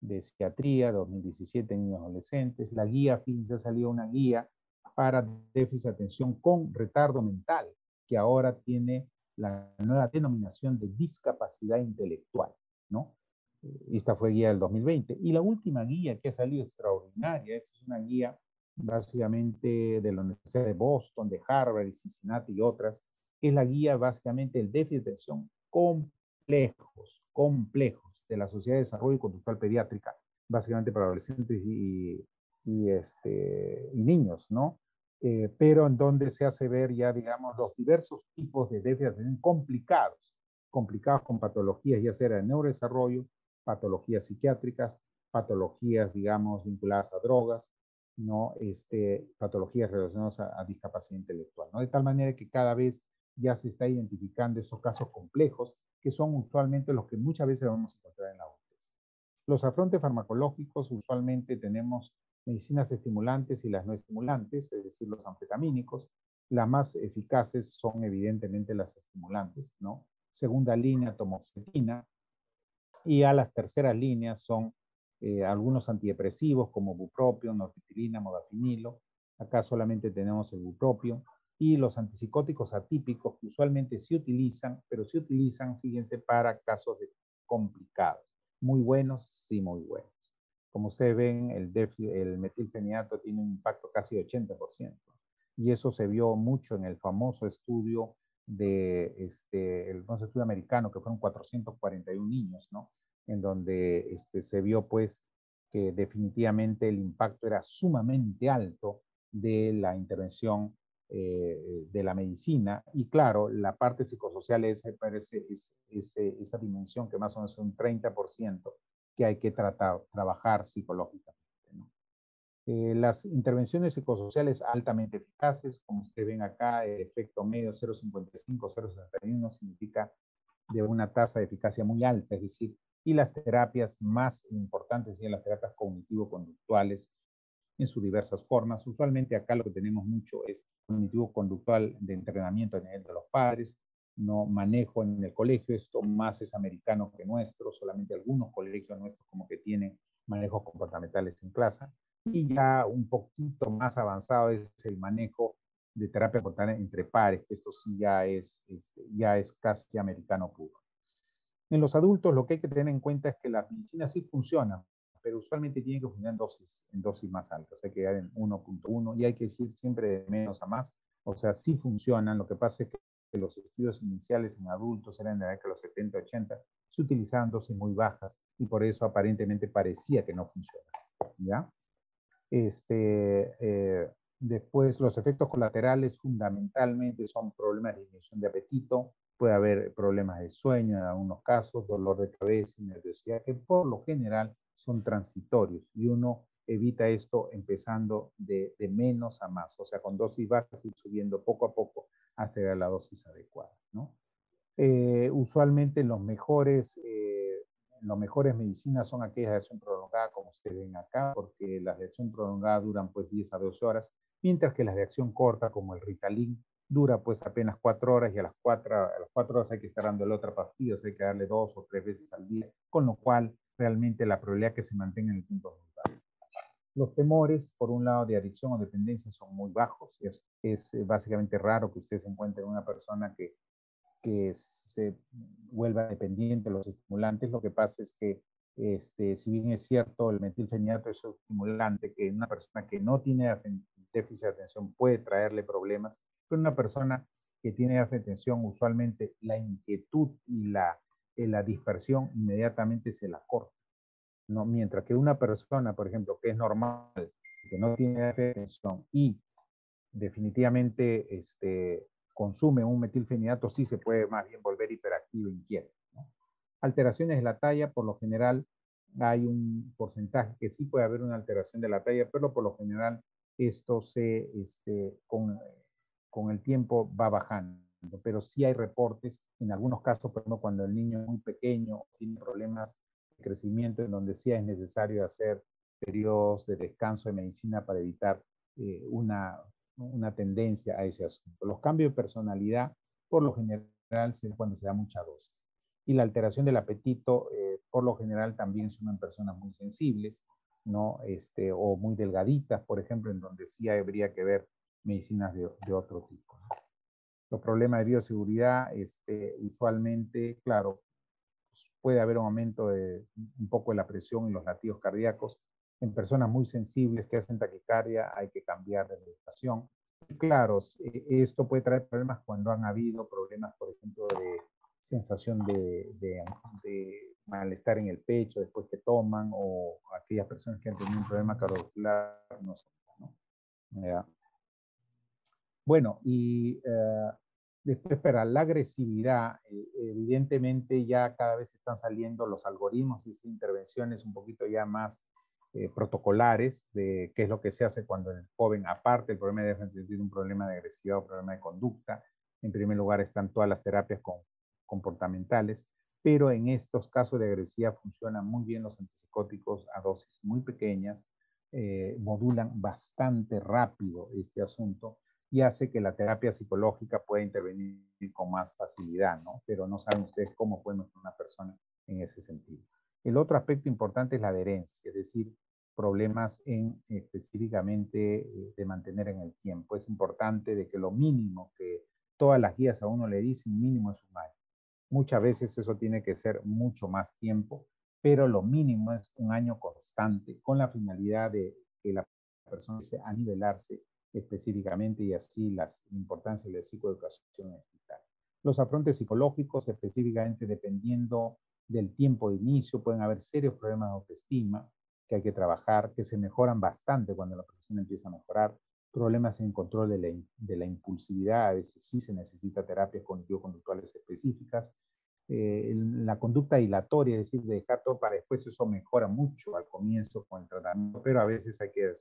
de Psiquiatría 2017 en niños y adolescentes. La guía, fíjense, ha salido una guía para déficit de atención con retardo mental, que ahora tiene la nueva denominación de discapacidad intelectual, ¿no? Esta fue guía del 2020. Y la última guía que ha salido extraordinaria, es una guía básicamente de la Universidad de Boston, de Harvard, de Cincinnati y otras, que es la guía básicamente del déficit de atención complejos de la Sociedad de Desarrollo Conductual Pediátrica, básicamente para adolescentes y niños, ¿no? Pero en donde se hace ver ya, digamos, los diversos tipos de déficit de atención complicados con patologías, ya sea de neurodesarrollo, patologías psiquiátricas, patologías, digamos, vinculadas a drogas, ¿no? Patologías relacionadas a discapacidad intelectual, ¿no? De tal manera que cada vez ya se está identificando esos casos complejos, que son usualmente los que muchas veces vamos a encontrar en la OMS. Los afrontes farmacológicos, usualmente tenemos medicinas estimulantes y las no estimulantes, es decir, los anfetamínicos. Las más eficaces son evidentemente las estimulantes, ¿no? Segunda línea, tamoxetina, y a las terceras líneas son algunos antidepresivos como bupropión, nortriptilina, modafinilo. Acá solamente tenemos el bupropio. Y los antipsicóticos atípicos que usualmente se utilizan, pero se utilizan, fíjense, para casos complicados. Muy buenos, sí, muy buenos. Como ustedes ven, el metilfenidato tiene un impacto casi de 80%. Y eso se vio mucho en el famoso estudio el famoso estudio americano, que fueron 441 niños, ¿no? En donde se vio, pues, que definitivamente el impacto era sumamente alto de la intervención de la medicina. Y claro, la parte psicosocial es esa dimensión que más o menos es un 30% que hay que trabajar psicológicamente, ¿no? Las intervenciones psicosociales altamente eficaces, como ustedes ven acá, el efecto medio 0,55, 0,61 significa de una tasa de eficacia muy alta, es decir, y las terapias más importantes son las terapias cognitivo-conductuales en sus diversas formas. Usualmente acá lo que tenemos mucho es cognitivo-conductual de entrenamiento a nivel de los padres, no manejo en el colegio, esto más es americano que nuestro, solamente algunos colegios nuestros como que tienen manejos comportamentales en clase, y ya un poquito más avanzado es el manejo de terapia comportamental entre pares, que esto sí ya es casi americano puro. En los adultos lo que hay que tener en cuenta es que las medicinas sí funcionan, pero usualmente tienen que funcionar en dosis más altas. Hay que llegar en 1.1 y hay que decir siempre de menos a más. O sea, sí funcionan. Lo que pasa es que los estudios iniciales en adultos eran de la década de los 70, 80, se utilizaban dosis muy bajas y por eso aparentemente parecía que no funcionaba, ¿ya? Después, los efectos colaterales fundamentalmente son problemas de disminución de apetito, puede haber problemas de sueño en algunos casos, dolor de cabeza y nerviosidad, que por lo general son transitorios y uno evita esto empezando de menos a más, o sea, con dosis bajas y subiendo poco a poco hasta llegar a la dosis adecuada, ¿no? Usualmente las mejores medicinas son aquellas de acción prolongada, como ustedes ven acá, porque las de acción prolongada duran pues 10 a 12 horas, mientras que las de acción corta, como el Ritalin, dura pues apenas 4 horas y a las 4 horas hay que estar dando la otra pastilla, o sea, hay que darle 2 o 3 veces al día, con lo cual realmente la probabilidad que se mantenga en el punto es muy baja. Los temores, por un lado, de adicción o dependencia son muy bajos. Es básicamente raro que ustedes encuentren una persona que se vuelva dependiente de los estimulantes. Lo que pasa es que, si bien es cierto, el metilfenidato es un estimulante que una persona que no tiene déficit de atención puede traerle problemas, pero una persona que tiene déficit de atención, usualmente la inquietud y la dispersión inmediatamente se la corta, ¿no? Mientras que una persona, por ejemplo, que es normal, que no tiene déficit de atención y definitivamente consume un metilfenidato, sí se puede más bien volver hiperactivo e inquieto, ¿no? Alteraciones de la talla, por lo general hay un porcentaje que sí puede haber una alteración de la talla, pero por lo general esto con el tiempo va bajando. Pero sí hay reportes, en algunos casos, por ejemplo, cuando el niño es muy pequeño, tiene problemas de crecimiento, en donde sí es necesario hacer periodos de descanso de medicina para evitar una tendencia a ese asunto. Los cambios de personalidad, por lo general, se da cuando se da mucha dosis. Y la alteración del apetito, por lo general, también son en personas muy sensibles, ¿no? O muy delgaditas, por ejemplo, en donde sí habría que ver medicinas de otro tipo, ¿no? Los problemas de bioseguridad, usualmente, claro, pues puede haber un aumento de un poco de la presión y los latidos cardíacos. En personas muy sensibles que hacen taquicardia hay que cambiar de medicación. Y claro, esto puede traer problemas cuando han habido problemas, por ejemplo, de sensación de malestar en el pecho después que toman, o aquellas personas que han tenido un problema cardiovascular, no sé, ¿no? ¿Ya? Bueno, y después para la agresividad, evidentemente ya cada vez están saliendo los algoritmos y intervenciones un poquito ya más protocolares de qué es lo que se hace cuando el joven, aparte del problema de tiene un problema de agresividad o problema de conducta. En primer lugar están todas las terapias comportamentales, pero en estos casos de agresividad funcionan muy bien los antipsicóticos a dosis muy pequeñas, modulan bastante rápido este asunto y hace que la terapia psicológica pueda intervenir con más facilidad, ¿no? Pero no saben ustedes cómo puede mejorar una persona en ese sentido. El otro aspecto importante es la adherencia, es decir, problemas específicamente de mantener en el tiempo. Es importante de que lo mínimo que todas las guías a uno le dicen, mínimo es un año. Muchas veces eso tiene que ser mucho más tiempo, pero lo mínimo es un año constante con la finalidad de que la persona empiece a nivelarse específicamente y así la importancia de la psicoeducación es vital. Los afrontes psicológicos, específicamente dependiendo del tiempo de inicio, pueden haber serios problemas de autoestima que hay que trabajar, que se mejoran bastante cuando la persona empieza a mejorar, problemas en control de la impulsividad, a veces sí se necesita terapias cognitivo-conductuales específicas, la conducta dilatoria, es decir, de dejar todo para después, eso mejora mucho al comienzo con el tratamiento, pero a veces hay que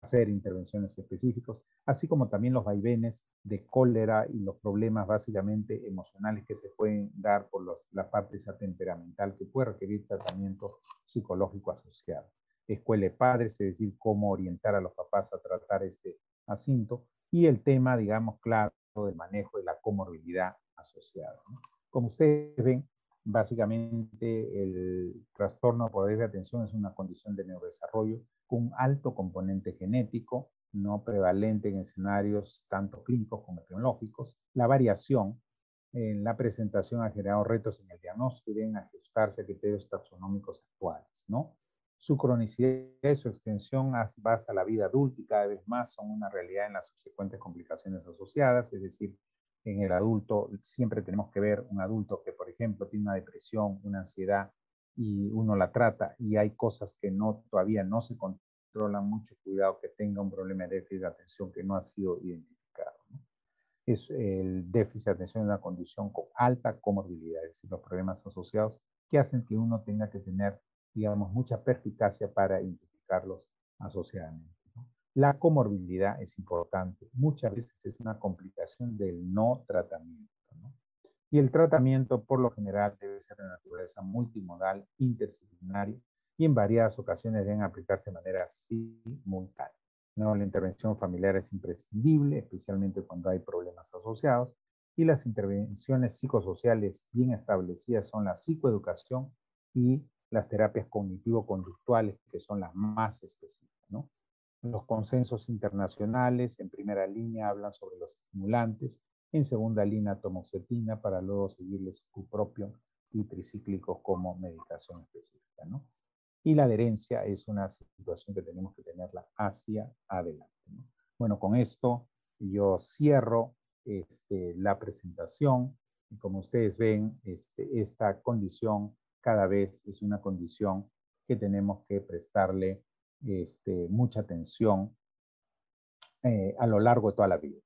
hacer intervenciones específicas, así como también los vaivenes de cólera y los problemas básicamente emocionales que se pueden dar por la parte esa temperamental que puede requerir tratamiento psicológico asociado. Escuela de padres, es decir, cómo orientar a los papás a tratar este asunto, y el tema, digamos, claro, del manejo de la comorbilidad asociada, ¿no? Como ustedes ven, básicamente el trastorno por déficit de atención es una condición de neurodesarrollo con un alto componente genético, no prevalente en escenarios tanto clínicos como epidemiológicos. La variación en la presentación ha generado retos en el diagnóstico y deben ajustarse a criterios taxonómicos actuales, ¿no? Su cronicidad y su extensión hasta la vida adulta y cada vez más son una realidad en las subsecuentes complicaciones asociadas, es decir, en el adulto siempre tenemos que ver un adulto que, por ejemplo, tiene una depresión, una ansiedad, y uno la trata y hay cosas que todavía no se controlan, mucho cuidado que tenga un problema de déficit de atención que no ha sido identificado, ¿no? Es el déficit de atención, una condición con alta comorbilidad, es decir, los problemas asociados que hacen que uno tenga que tener, digamos, mucha perspicacia para identificarlos asociadamente, ¿no? La comorbilidad es importante, muchas veces es una complicación del no tratamiento, ¿no? Y el tratamiento, por lo general, debe ser de naturaleza multimodal, interdisciplinario, y en variadas ocasiones deben aplicarse de manera simultánea. ¿No? La intervención familiar es imprescindible, especialmente cuando hay problemas asociados, y las intervenciones psicosociales bien establecidas son la psicoeducación y las terapias cognitivo-conductuales, que son las más específicas, ¿no? Los consensos internacionales en primera línea hablan sobre los estimulantes, en segunda línea tamoxetina, para luego seguirles bupropión y tricíclicos como medicación específica, ¿no? Y la adherencia es una situación que tenemos que tenerla hacia adelante, ¿no? Bueno, con esto yo cierro la presentación, y como ustedes ven, esta condición cada vez es una condición que tenemos que prestarle mucha atención, a lo largo de toda la vida.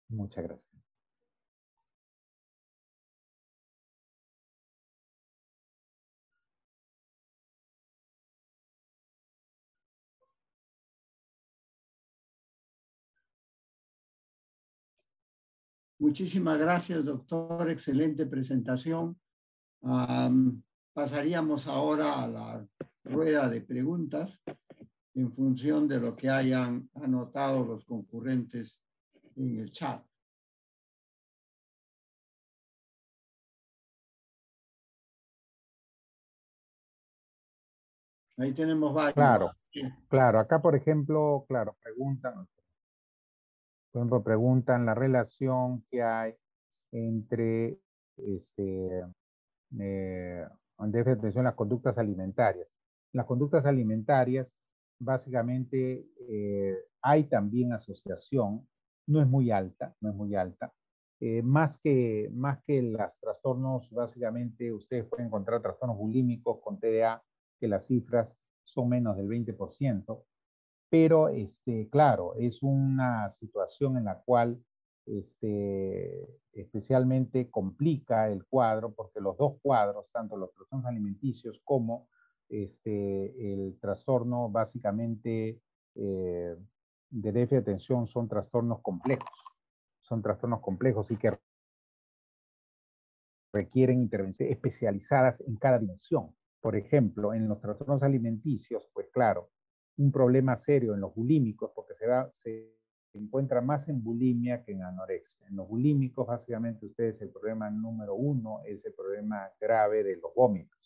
Muchas gracias. Muchísimas gracias, doctor. Excelente presentación. Pasaríamos ahora a la rueda de preguntas en función de lo que hayan anotado los concurrentes en el chat. Ahí tenemos varios. Claro, claro. Acá, por ejemplo, claro, preguntan la relación que hay entre déficit de atención, las conductas alimentarias. Las conductas alimentarias, básicamente, hay también asociación, no es muy alta, no es muy alta. Más que los trastornos, básicamente, ustedes pueden encontrar trastornos bulímicos con TDA, que las cifras son menos del 20%, pero claro, es una situación en la cual especialmente complica el cuadro, porque los dos cuadros, tanto los trastornos alimenticios como el trastorno básicamente de déficit de atención son trastornos complejos y que requieren intervenciones especializadas en cada dimensión. Por ejemplo, en los trastornos alimenticios, pues claro, un problema serio en los bulímicos, porque se encuentra más en bulimia que en anorexia. En los bulímicos, básicamente, ustedes el problema número uno es el problema grave de los vómitos.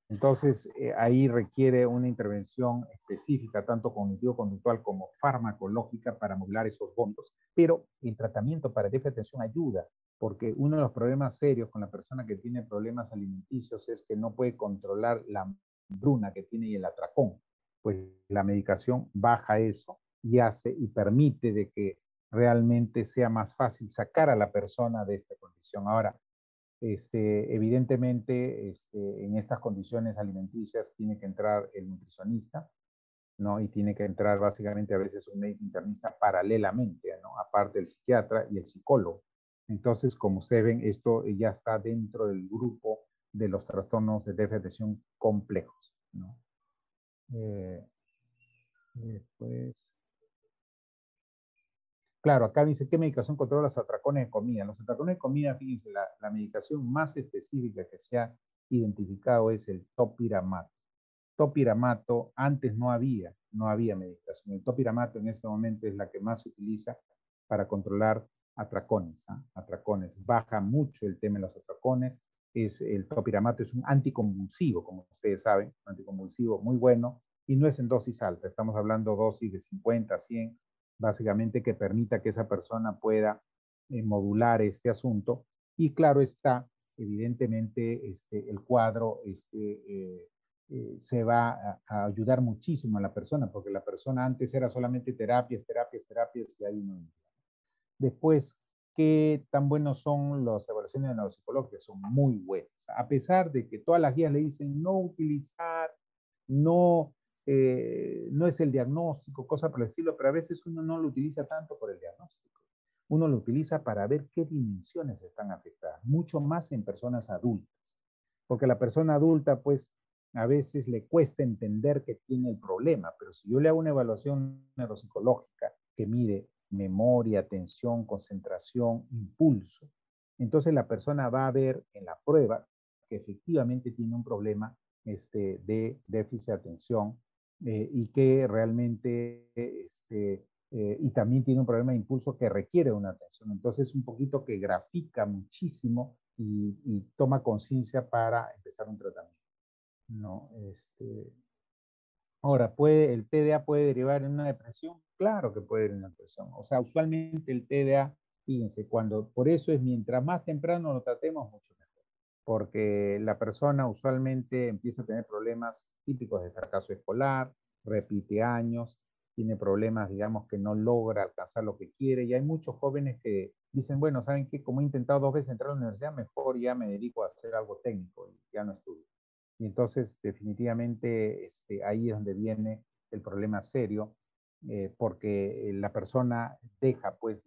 Entonces, ahí requiere una intervención específica, tanto cognitivo-conductual como farmacológica, para modular esos vómitos. Pero el tratamiento para déficit de atención ayuda, porque uno de los problemas serios con la persona que tiene problemas alimenticios es que no puede controlar la hambruna que tiene y el atracón. Pues la medicación baja eso y hace y permite de que realmente sea más fácil sacar a la persona de esta condición. Ahora, evidentemente, en estas condiciones alimenticias tiene que entrar el nutricionista, ¿no? Y tiene que entrar básicamente a veces un médico internista paralelamente, ¿no? Aparte del psiquiatra y el psicólogo. Entonces, como ustedes ven, esto ya está dentro del grupo de los trastornos de déficit de atención complejos, ¿no? Después... Claro, acá dice, ¿qué medicación controla los atracones de comida? Los atracones de comida, fíjense, la medicación más específica que se ha identificado es el topiramato. Topiramato, antes no había medicación. El topiramato en este momento es la que más se utiliza para controlar atracones. Atracones. Baja mucho el tema de los atracones. El topiramato es un anticonvulsivo, como ustedes saben, un anticonvulsivo muy bueno, y no es en dosis alta. Estamos hablando de dosis de 50, 100, básicamente que permita que esa persona pueda modular este asunto. Y claro está, evidentemente, el cuadro se va a ayudar muchísimo a la persona, porque la persona antes era solamente terapias, y ahí no. Después, ¿qué tan buenos son las evaluaciones de neuropsicología? Son muy buenas. A pesar de que todas las guías le dicen no utilizar, no, no es el diagnóstico, cosa por el estilo, pero a veces uno no lo utiliza tanto por el diagnóstico. Uno lo utiliza para ver qué dimensiones están afectadas, mucho más en personas adultas. Porque la persona adulta, pues, a veces le cuesta entender que tiene el problema, pero si yo le hago una evaluación neuropsicológica que mide memoria, atención, concentración, impulso, entonces la persona va a ver en la prueba que efectivamente tiene un problema de déficit de atención y que realmente, y también tiene un problema de impulso que requiere una atención. Entonces, un poquito que grafica muchísimo y toma conciencia para empezar un tratamiento. No, Ahora, ¿el TDA puede derivar en una depresión? Claro que puede derivar en una depresión. O sea, usualmente el TDA, fíjense, por eso es mientras más temprano lo tratemos, mucho mejor. Porque la persona usualmente empieza a tener problemas típicos de fracaso escolar, repite años, tiene problemas, digamos, que no logra alcanzar lo que quiere. Y hay muchos jóvenes que dicen, bueno, ¿saben qué? Como he intentado 2 veces entrar a la universidad, mejor ya me dedico a hacer algo técnico y ya no estudio. Y entonces, definitivamente, ahí es donde viene el problema serio porque la persona deja pues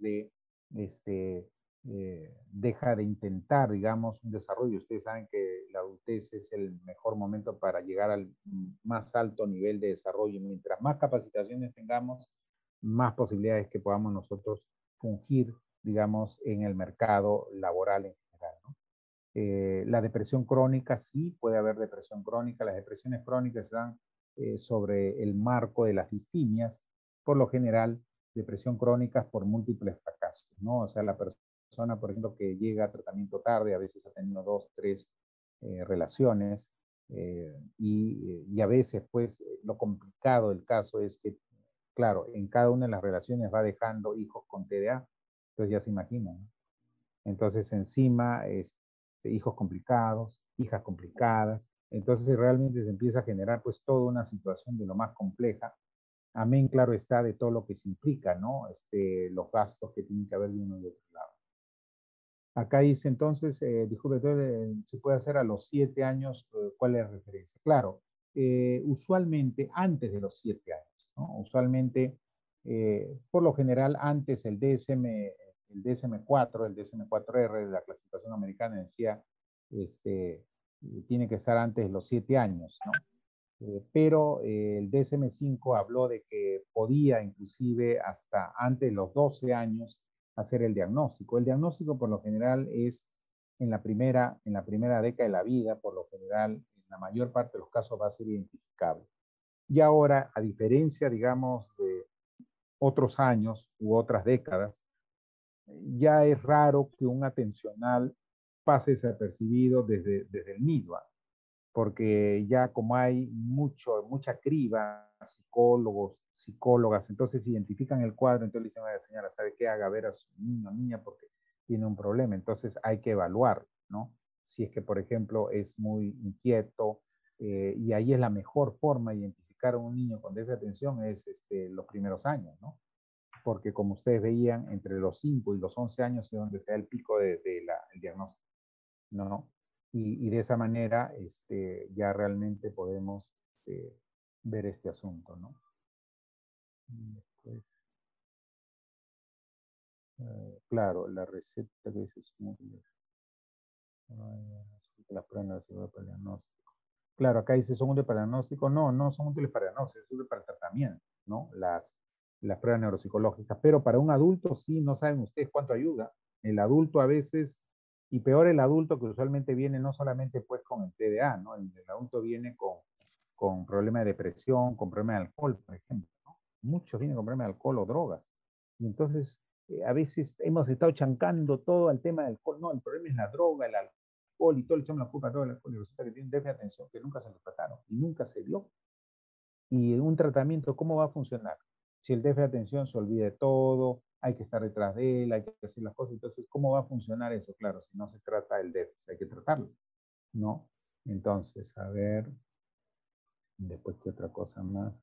deja de intentar, digamos, un desarrollo. Ustedes saben que la adultez es el mejor momento para llegar al más alto nivel de desarrollo. Mientras más capacitaciones tengamos, más posibilidades que podamos nosotros fungir, digamos, en el mercado laboral en general, ¿no? La depresión crónica, sí, puede haber depresión crónica. Las depresiones crónicas se dan sobre el marco de las distimias, por lo general, depresión crónica por múltiples fracasos, ¿no? O sea, la persona, por ejemplo, que llega a tratamiento tarde, a veces ha tenido 2, 3 relaciones, y a veces, pues, lo complicado del caso es que, claro, en cada una de las relaciones va dejando hijos con TDA, entonces ya se imaginan, ¿no? Entonces, encima, hijos complicados, hijas complicadas. Entonces, realmente se empieza a generar, pues, toda una situación de lo más compleja. Amén, claro está, de todo lo que se implica, ¿no? Los gastos que tienen que haber de uno y de otro lado. Acá dice entonces, disculpe, se puede hacer a los 7 años, ¿cuál es la referencia? Claro, usualmente antes de los 7 años, ¿no? Usualmente, por lo general, antes el DSM-4, el DSM-4R de la clasificación americana decía, tiene que estar antes de los 7 años, ¿no? Pero el DSM-5 habló de que podía inclusive hasta antes de los 12 años hacer el diagnóstico. El diagnóstico por lo general es en la primera década de la vida, por lo general, en la mayor parte de los casos va a ser identificable. Y ahora, a diferencia, digamos, de otros años u otras décadas, ya es raro que un atencional pase desapercibido desde el nido, porque ya como hay mucha criba, psicólogos, psicólogas, entonces identifican el cuadro, entonces le dicen a la señora, ¿sabe qué? Haga ver a su niño o niña porque tiene un problema, entonces hay que evaluar, ¿no? Si es que, por ejemplo, es muy inquieto, y ahí es la mejor forma de identificar a un niño con déficit de atención es los primeros años, ¿no? Porque como ustedes veían, entre los 5 y los 11 años es donde se da el pico el diagnóstico, ¿no? Y de esa manera ya realmente podemos ver este asunto, ¿no? Después, claro, la receta que dice las pruebas para el diagnóstico. Claro, acá dice son útiles para el diagnóstico. No, no son útiles para el diagnóstico, son útiles para el tratamiento, ¿no? Las pruebas neuropsicológicas. Pero para un adulto sí, no saben ustedes cuánto ayuda. El adulto a veces, y peor el adulto que usualmente viene no solamente pues con el TDA, ¿no? El adulto viene con problemas de depresión, con problemas de alcohol, por ejemplo, ¿no? Muchos vienen con problemas de alcohol o drogas. Y entonces, a veces hemos estado chancando todo al tema del alcohol. No, el problema es la droga, el alcohol y todo, le echamos la culpa a todo el alcohol. Y resulta que tienen déficit de atención que nunca se lo trataron y nunca se dio. Y un tratamiento, ¿cómo va a funcionar? Si el déficit de atención se olvida de todo, hay que estar detrás de él, hay que hacer las cosas. Entonces, ¿cómo va a funcionar eso? Claro, si no se trata el déficit, hay que tratarlo, ¿no? Entonces, a ver, después, ¿qué otra cosa más?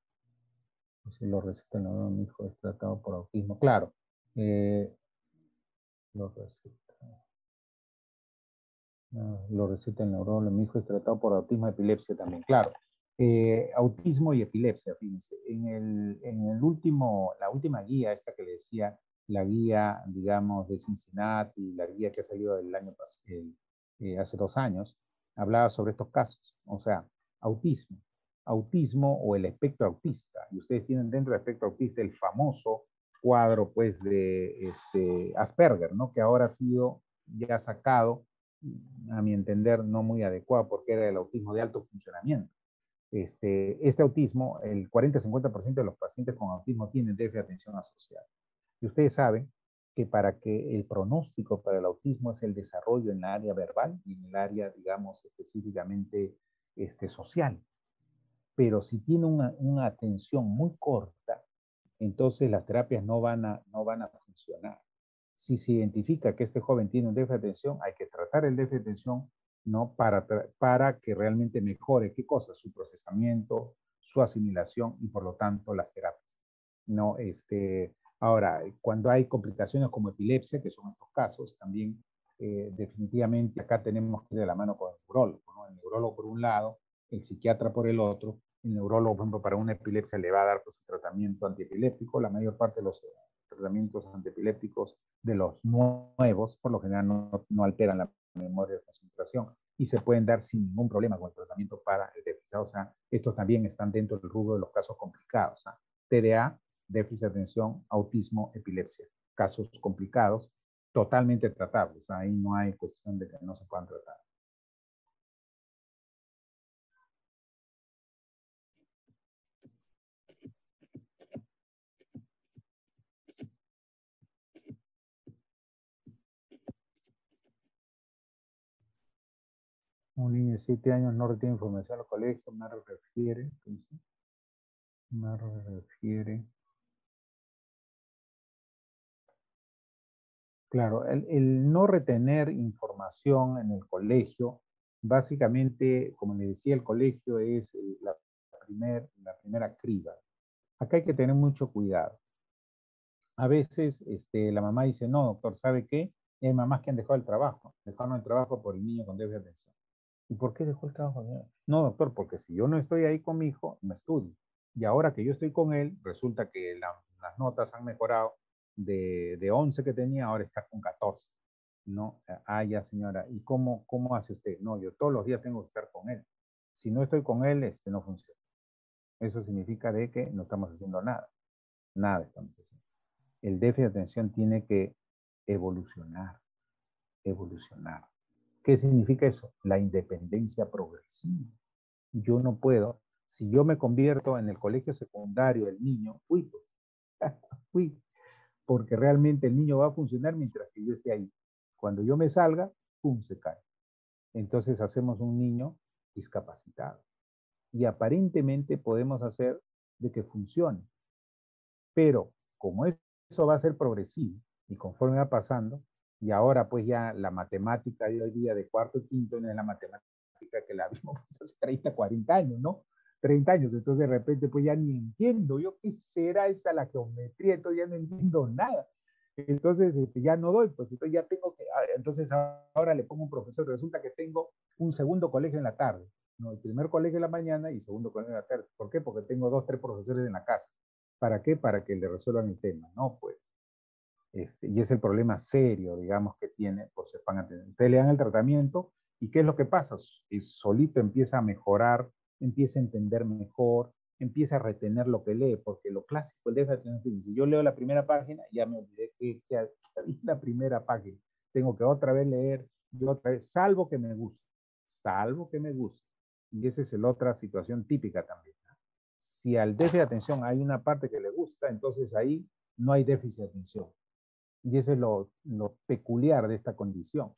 Si lo receta el neurólogo, mi hijo es tratado por autismo. Claro, lo receta. Lo receta el neurólogo, mi hijo es tratado por autismo y epilepsia también. Claro, autismo y epilepsia, fíjense. La última guía, esta que le decía, la guía, digamos, de Cincinnati, la guía que ha salido el año hace 2 años, hablaba sobre estos casos. O sea, autismo o el espectro autista. Y ustedes tienen dentro del espectro autista el famoso cuadro, pues, de Asperger, ¿no? Que ahora ha sido ya sacado, a mi entender, no muy adecuado, porque era el autismo de alto funcionamiento. Este autismo, el 40-50% de los pacientes con autismo tienen déficit de atención asociado. Y ustedes saben que para que el pronóstico para el autismo es el desarrollo en la área verbal y en el área, digamos, específicamente social. Pero si tiene una atención muy corta, entonces las terapias no van a funcionar. Si se identifica que este joven tiene un déficit de atención, hay que tratar el déficit de atención, ¿no? Para que realmente mejore, ¿qué cosa? Su procesamiento, su asimilación y por lo tanto las terapias, ¿no? Ahora, cuando hay complicaciones como epilepsia, que son estos casos, también definitivamente acá tenemos que ir de la mano con el neurólogo, ¿no? El neurólogo por un lado, el psiquiatra por el otro, El neurólogo, por ejemplo, para una epilepsia le va a dar pues, un tratamiento antiepiléptico. La mayor parte de los tratamientos antiepilépticos de los nuevos, por lo general, no alteran la memoria de concentración y se pueden dar sin ningún problema con el tratamiento para el déficit. O sea, estos también están dentro del rubro de los casos complicados. TDA, déficit de atención, autismo, epilepsia. Casos complicados, totalmente tratables. Ahí no hay cuestión de que no se puedan tratar. Un niño de 7 años no retiene información al colegio, me refiere. Claro, el no retener información en el colegio, básicamente, como le decía, el colegio es la primera criba. Acá hay que tener mucho cuidado. A veces la mamá dice, no, doctor, ¿sabe qué? Y hay mamás que han dejado el trabajo. Dejaron el trabajo por el niño con déficit de atención. ¿Y por qué dejó el trabajo? No, doctor, porque si yo no estoy ahí con mi hijo, no estudio. Y ahora que yo estoy con él, resulta que las notas han mejorado de 11 que tenía, ahora está con 14. No, ya señora, ¿y cómo hace usted? No, yo todos los días tengo que estar con él. Si no estoy con él, no funciona. Eso significa de que no estamos haciendo nada. Nada estamos haciendo. El déficit de atención tiene que evolucionar. ¿Qué significa eso? La independencia progresiva. Yo no puedo, si yo me convierto en el colegio secundario del niño, pues, porque realmente el niño va a funcionar mientras que yo esté ahí. Cuando yo me salga, ¡pum!, se cae. Entonces hacemos un niño discapacitado. Y aparentemente podemos hacer de que funcione. Pero como eso va a ser progresivo y conforme va pasando, y ahora pues ya la matemática de hoy día de cuarto y quinto no es la matemática que la vimos hace 30, 40 años, ¿no? 30 años, entonces de repente pues ya ni entiendo, yo qué será esa la geometría, entonces ya no entiendo nada. Entonces ya no doy, pues entonces ya tengo que, entonces ahora le pongo un profesor, resulta que tengo un segundo colegio en la tarde, ¿no? El primer colegio en la mañana y segundo colegio en la tarde. ¿Por qué? Porque tengo 2, 3 profesores en la casa. ¿Para qué? Para que le resuelvan el tema, ¿no? Pues, y es el problema serio, digamos, que tiene, pues se van a tener. Ustedes le dan el tratamiento y ¿qué es lo que pasa? Y solito empieza a mejorar, empieza a entender mejor, empieza a retener lo que lee, porque lo clásico, el déficit de atención, si yo leo la primera página, ya me olvidé que había la primera página. Tengo que otra vez leer y otra vez, salvo que me guste. Y esa es la otra situación típica también. Si al déficit de atención hay una parte que le gusta, entonces ahí no hay déficit de atención. Y eso es lo peculiar de esta condición.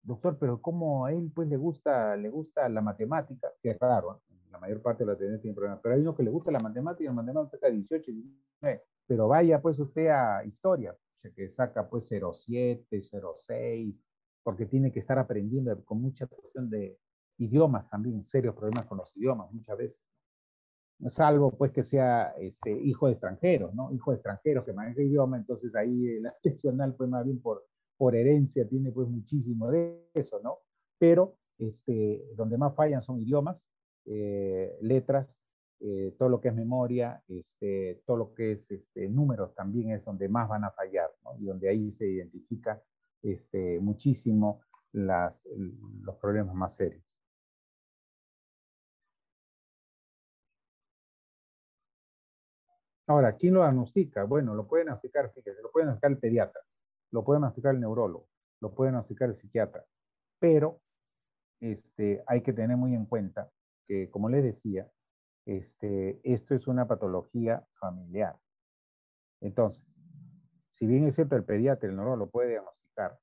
Doctor, pero ¿cómo a él pues le gusta la matemática? Que es raro, ¿eh? La mayor parte de los estudiantes tienen problemas. Pero hay uno que le gusta la matemática, la matemática saca 18, 19. Pero vaya pues usted a historia, que saca pues 0,7, 0,6, porque tiene que estar aprendiendo con mucha cuestión de idiomas también, serios problemas con los idiomas muchas veces. Salvo pues que sea hijo de extranjeros, ¿no? Hijo de extranjeros que maneja idioma, entonces ahí el atencional pues más bien por herencia tiene pues muchísimo de eso, ¿no? Pero donde más fallan son idiomas, letras, todo lo que es memoria, todo lo que es números también es donde más van a fallar, ¿no? Y donde ahí se identifica muchísimo los problemas más serios. Ahora, ¿quién lo diagnostica? Bueno, lo puede diagnosticar, fíjese, lo puede diagnosticar el pediatra, lo puede diagnosticar el neurólogo, lo puede diagnosticar el psiquiatra, pero hay que tener muy en cuenta que, como les decía, esto es una patología familiar. Entonces, si bien es cierto el pediatra, el neurólogo lo puede diagnosticar,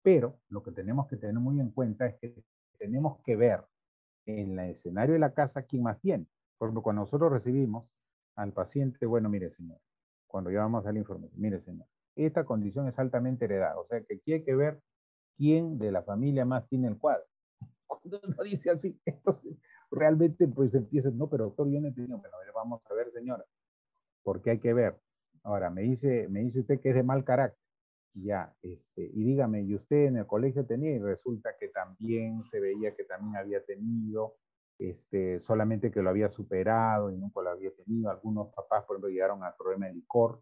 pero lo que tenemos que tener muy en cuenta es que tenemos que ver en el escenario de la casa quién más tiene. Por ejemplo, cuando nosotros recibimos al paciente, bueno, mire señor, cuando llevamos al informe, mire señor, esta condición es altamente heredada, o sea que aquí hay que ver quién de la familia más tiene el cuadro. Cuando uno dice así, entonces realmente pues empieza, no, pero doctor, yo no entiendo, bueno, a ver, vamos a ver señora, porque hay que ver. Ahora, me dice usted que es de mal carácter, ya, y dígame, ¿y usted en el colegio tenía? Y resulta que también se veía que también había tenido, solamente que lo había superado y nunca lo había tenido. Algunos papás, por ejemplo, llegaron al problema de licor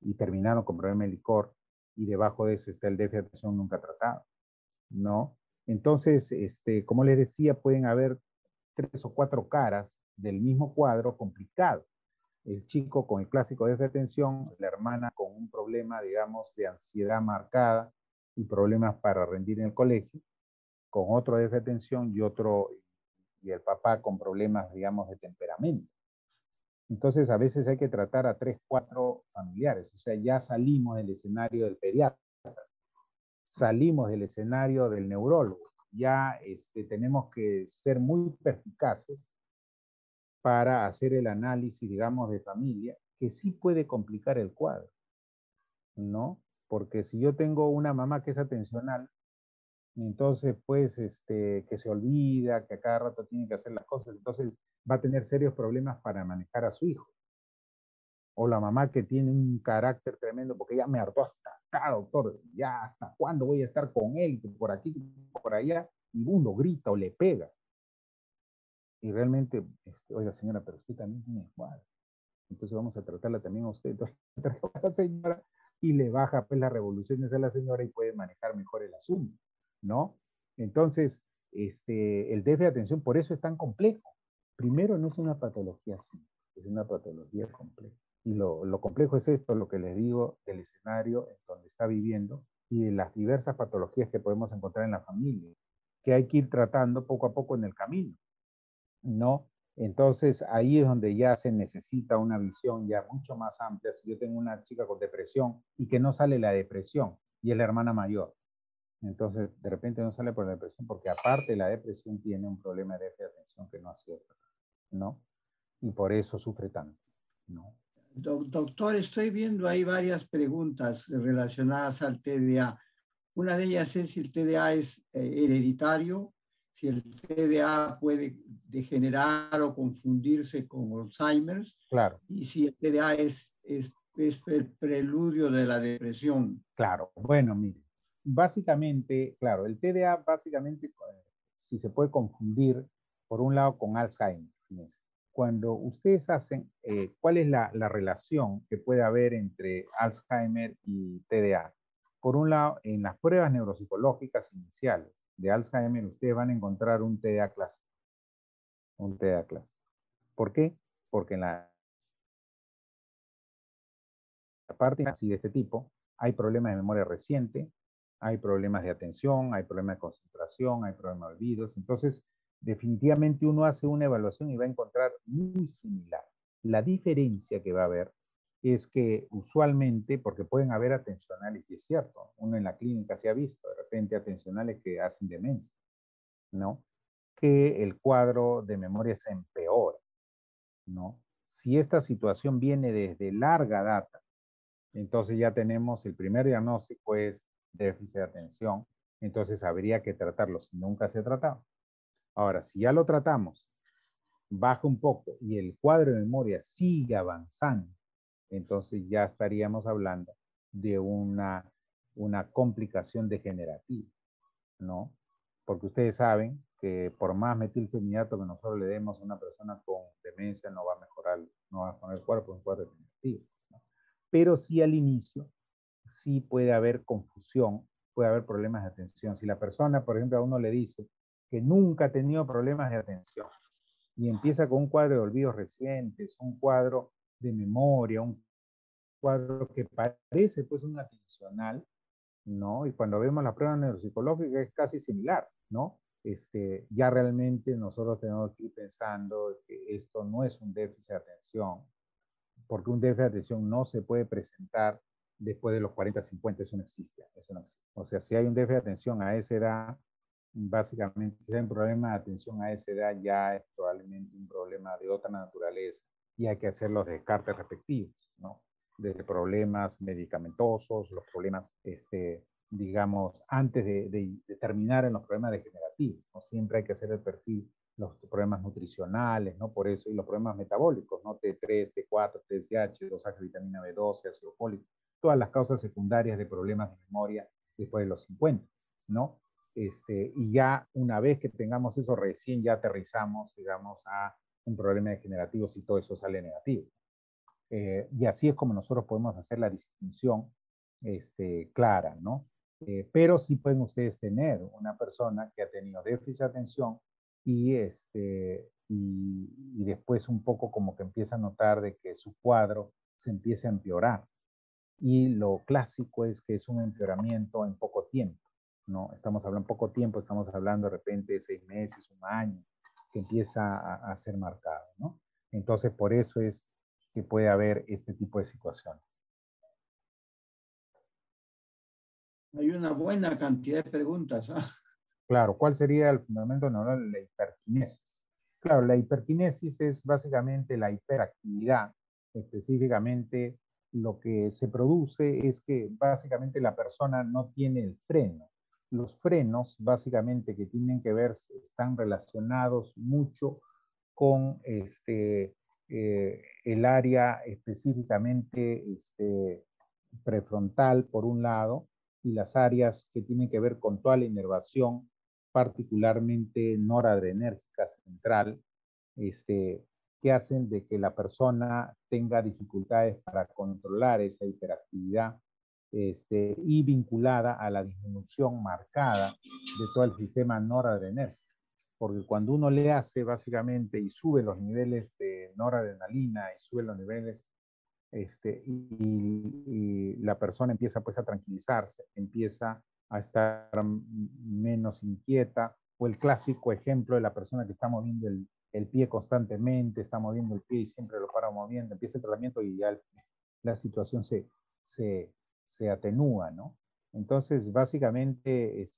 y terminaron con problema de licor, y debajo de eso está el déficit de atención nunca tratado, ¿no? Entonces, como les decía, pueden haber 3 o 4 caras del mismo cuadro complicado. El chico con el clásico déficit de atención, la hermana con un problema, digamos, de ansiedad marcada y problemas para rendir en el colegio, con otro déficit de atención y el papá con problemas, digamos, de temperamento. Entonces, a veces hay que tratar a 3, 4 familiares. O sea, ya salimos del escenario del pediatra, salimos del escenario del neurólogo. Ya tenemos que ser muy perspicaces para hacer el análisis, digamos, de familia, que sí puede complicar el cuadro, ¿no? Porque si yo tengo una mamá que es atencional, entonces, pues, que se olvida, que a cada rato tiene que hacer las cosas, entonces va a tener serios problemas para manejar a su hijo. O la mamá que tiene un carácter tremendo, porque ya me hartó hasta acá, doctor, ya hasta cuándo voy a estar con él, por aquí, por allá, y uno grita o le pega. Y realmente, oiga señora, pero usted también tiene cuadro. Entonces vamos a tratarla también a usted. Entonces trata a la señora y le baja pues las revoluciones a la señora y puede manejar mejor el asunto, ¿no? Entonces, el déficit de atención por eso es tan complejo. Primero, no es una patología simple, es una patología compleja. Y lo complejo es esto, lo que les digo, del escenario en donde está viviendo y de las diversas patologías que podemos encontrar en la familia, que hay que ir tratando poco a poco en el camino, ¿no? Entonces ahí es donde ya se necesita una visión ya mucho más amplia. Si yo tengo una chica con depresión y que no sale la depresión y es la hermana mayor, entonces de repente no sale por la depresión porque aparte la depresión tiene un problema de déficit de atención que no ha sido tratado, ¿no? Y por eso sufre tanto, ¿no? Doctor, estoy viendo ahí varias preguntas relacionadas al TDA. Una de ellas es si el TDA es hereditario, si el TDA puede degenerar o confundirse con Alzheimer's, Claro. y si el TDA es el preludio de la depresión. Claro, bueno, mire, básicamente, claro, el TDA básicamente, si se puede confundir, por un lado, con Alzheimer. Fíjense. Cuando ustedes hacen, ¿cuál es la relación que puede haber entre Alzheimer y TDA? Por un lado, en las pruebas neuropsicológicas iniciales de Alzheimer, ustedes van a encontrar un TDA clásico. Un TDA clásico. ¿Por qué? Porque en la parte así de este tipo, hay problemas de memoria reciente, hay problemas de atención, hay problemas de concentración, hay problemas de olvidos. Entonces, definitivamente uno hace una evaluación y va a encontrar muy similar. La diferencia que va a haber es que usualmente, porque pueden haber atencionales, y es cierto, uno en la clínica se ha visto de repente atencionales que hacen demencia, ¿no? Que el cuadro de memoria se empeora, ¿no? Si esta situación viene desde larga data, entonces ya tenemos el primer diagnóstico es déficit de atención, entonces habría que tratarlo si nunca se ha tratado. Ahora, si ya lo tratamos, baja un poco y el cuadro de memoria sigue avanzando, entonces ya estaríamos hablando de una complicación degenerativa, ¿no? Porque ustedes saben que por más metilfenidato que nosotros le demos a una persona con demencia no va a mejorar, no va a poner el cuerpo en un cuadro degenerativo, ¿no? Pero sí al inicio sí puede haber confusión, puede haber problemas de atención. Si la persona, por ejemplo, a uno le dice que nunca ha tenido problemas de atención y empieza con un cuadro de olvidos recientes, un cuadro de memoria, un cuadro que parece pues un atencional, ¿no? Y cuando vemos la prueba neuropsicológica es casi similar, ¿no? Ya realmente nosotros tenemos que ir pensando que esto no es un déficit de atención, porque un déficit de atención no se puede presentar después de los 40, 50, eso no existe, eso no existe. O sea, si hay un déficit de atención a esa edad, básicamente, si hay un problema de atención a esa edad, ya es probablemente un problema de otra naturaleza y hay que hacer los descartes respectivos, ¿no? De problemas medicamentosos, los problemas, digamos, antes de terminar en los problemas degenerativos, ¿no? Siempre hay que hacer el perfil, los problemas nutricionales, ¿no? Por eso, y los problemas metabólicos, ¿no? T3, T4, TSH, dosaje de vitamina B12, ácido fólico, todas las causas secundarias de problemas de memoria después de los 50, ¿no? Y ya una vez que tengamos eso, recién ya aterrizamos, digamos, a un problema degenerativo si todo eso sale negativo. Y así es como nosotros podemos hacer la distinción clara, ¿no? Pero sí pueden ustedes tener una persona que ha tenido déficit de atención y, y después un poco como que empieza a notar de que su cuadro se empieza a empeorar. Y lo clásico es que es un empeoramiento en poco tiempo, ¿no? Estamos hablando poco tiempo, estamos hablando de repente de 6 meses, un año, que empieza a ser marcado, ¿no? Entonces, por eso es que puede haber este tipo de situaciones. Hay una buena cantidad de preguntas. ¿Ah? Claro, ¿cuál sería el fundamento neuronal de la hiperquinesis? Claro, la hiperquinesis es básicamente la hiperactividad. Específicamente, lo que se produce es que básicamente la persona no tiene el freno. Los frenos, básicamente, que tienen que ver, están relacionados mucho con el área específicamente prefrontal, por un lado, y las áreas que tienen que ver con toda la inervación, particularmente noradrenérgica central, que hacen de que la persona tenga dificultades para controlar esa hiperactividad y vinculada a la disminución marcada de todo el sistema noradrenérgico. Porque cuando uno le hace básicamente y sube los niveles de noradrenalina y sube los niveles y la persona empieza pues a tranquilizarse, empieza a estar menos inquieta, o el clásico ejemplo de la persona que está moviendo el pie constantemente, está moviendo el pie y siempre lo para moviendo, empieza el tratamiento y ya la situación se atenúa, ¿no? Entonces, básicamente,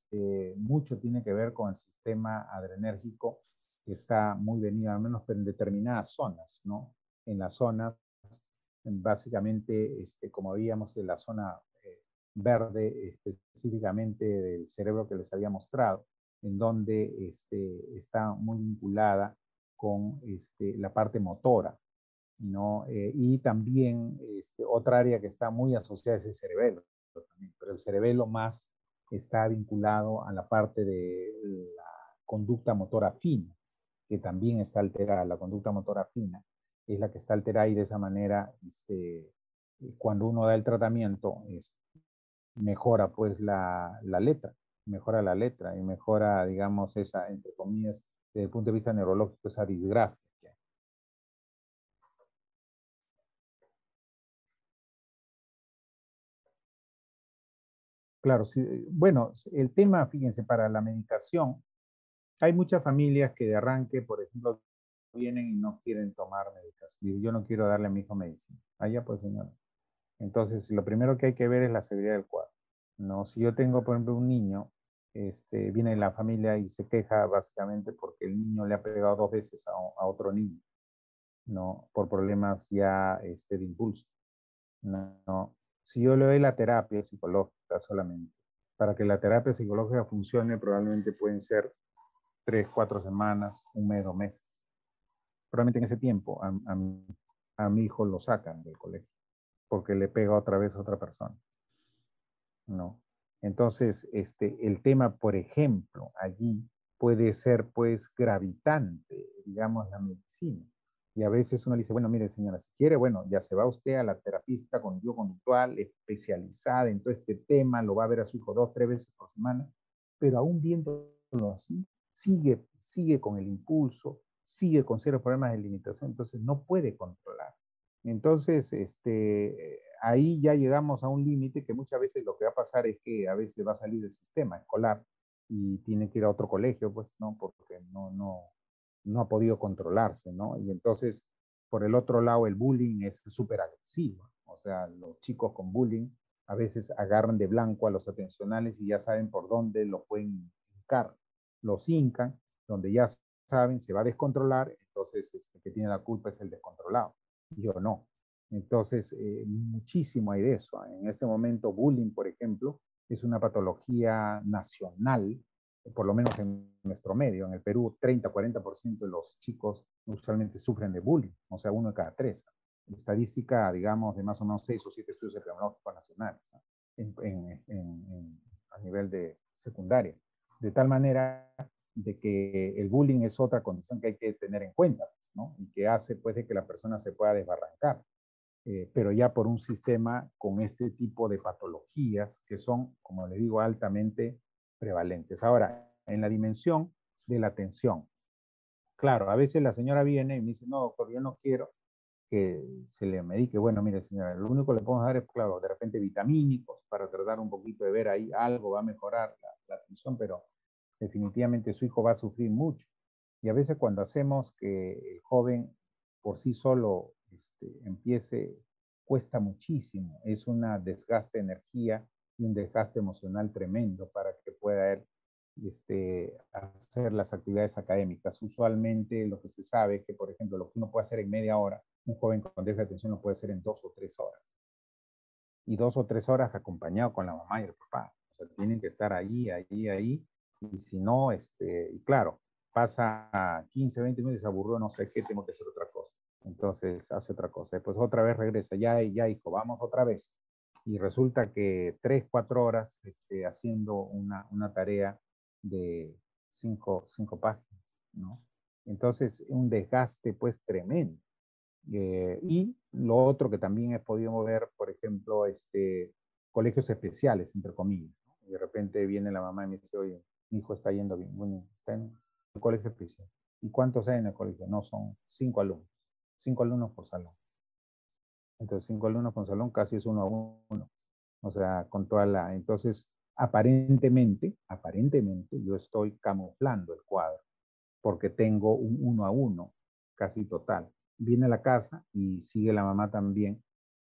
mucho tiene que ver con el sistema adrenérgico que está muy venido, al menos en determinadas zonas, ¿no? En las zonas básicamente, como veíamos en la zona verde, específicamente del cerebro que les había mostrado, en donde está muy vinculada con la parte motora, ¿no? Y también otra área que está muy asociada es el cerebelo, pero el cerebelo más está vinculado a la parte de la conducta motora fina, que también está alterada, la conducta motora fina es la que está alterada y de esa manera, cuando uno da el tratamiento, mejora pues la letra, mejora la letra y mejora, digamos, esa, entre comillas, desde el punto de vista neurológico, esa disgrafia. Claro, sí, bueno, el tema, fíjense, para la medicación, hay muchas familias que de arranque, por ejemplo, vienen y no quieren tomar medicación. Yo no quiero darle a mi hijo medicina. Allá pues, señor. Entonces, lo primero que hay que ver es la severidad del cuadro. ¿No? Si yo tengo, por ejemplo, un niño, viene la familia y se queja básicamente porque el niño le ha pegado 2 veces a otro niño, ¿no? Por problemas ya de impulso. ¿No? Si yo le doy la terapia psicológica solamente, para que la terapia psicológica funcione, probablemente pueden ser 3, 4 semanas, un mes, 2 meses. Probablemente en ese tiempo a mi hijo lo sacan del colegio porque le pega otra vez a otra persona. ¿No? Entonces, el tema, por ejemplo, allí puede ser pues gravitante, digamos, la medicina. Y a veces uno le dice, bueno, mire señora, si quiere, bueno, ya se va usted a la terapista cognitivo-conductual especializada en todo este tema, lo va a ver a su hijo 2, 3 veces por semana, pero aún viéndolo así, sigue con el impulso, sigue con serios problemas de limitación, entonces no puede controlar. Entonces, ahí ya llegamos a un límite que muchas veces lo que va a pasar es que a veces va a salir del sistema escolar y tiene que ir a otro colegio, pues, ¿no? Porque no ha podido controlarse, ¿no? Y entonces, por el otro lado, el bullying es súper agresivo. O sea, los chicos con bullying a veces agarran de blanco a los atencionales y ya saben por dónde lo pueden hincar. Los hincan, donde ya saben, se va a descontrolar, entonces el que tiene la culpa es el descontrolado. Yo no. Entonces, muchísimo hay de eso. En este momento, bullying, por ejemplo, es una patología nacional, por lo menos en nuestro medio. En el Perú, 30-40% de los chicos usualmente sufren de bullying, o sea, 1 de cada 3. Estadística, digamos, de más o menos 6 o 7 estudios epidemiológicos nacionales, ¿no? A nivel de secundaria. De tal manera de que el bullying es otra condición que hay que tener en cuenta, pues, ¿no? Y que hace pues de que la persona se pueda desbarrancar. Pero ya por un sistema con este tipo de patologías que son, como le digo, altamente prevalentes. Ahora, en la dimensión de la atención, claro, a veces la señora viene y me dice, no, doctor, yo no quiero que se le medique. Bueno, mire, señora, lo único que le podemos dar es, claro, de repente vitamínicos para tratar un poquito de ver ahí algo, va a mejorar la atención, pero definitivamente su hijo va a sufrir mucho. Y a veces cuando hacemos que el joven por sí solo empiece, cuesta muchísimo. Es un desgaste de energía y un desgaste emocional tremendo para que pueda él hacer las actividades académicas. Usualmente lo que se sabe es que, por ejemplo, lo que uno puede hacer en media hora, un joven con déficit de atención lo puede hacer en 2 o 3 horas. Y 2 o 3 horas acompañado con la mamá y el papá. O sea, tienen que estar ahí. Y si no, y claro, pasa 15, 20 minutos y se aburrió, no sé qué, tengo que hacer otra cosa. Entonces hace otra cosa. Después otra vez regresa, ya hijo, vamos otra vez. Y resulta que 3, 4 horas haciendo una tarea de 5 páginas, ¿no? Entonces, un desgaste pues tremendo. Y lo otro que también he podido ver, por ejemplo, colegios especiales, entre comillas, ¿no? Y de repente viene la mamá y me dice, oye, mi hijo está yendo bien, bueno, está en el colegio especial. ¿Y cuántos hay en el colegio? No, son 5 alumnos. 5 alumnos por salón. Entonces, 5 alumnos por salón casi es 1 a 1. O sea, con toda la... Entonces, aparentemente, yo estoy camuflando el cuadro porque tengo un 1 a 1 casi total. Viene a la casa y sigue la mamá también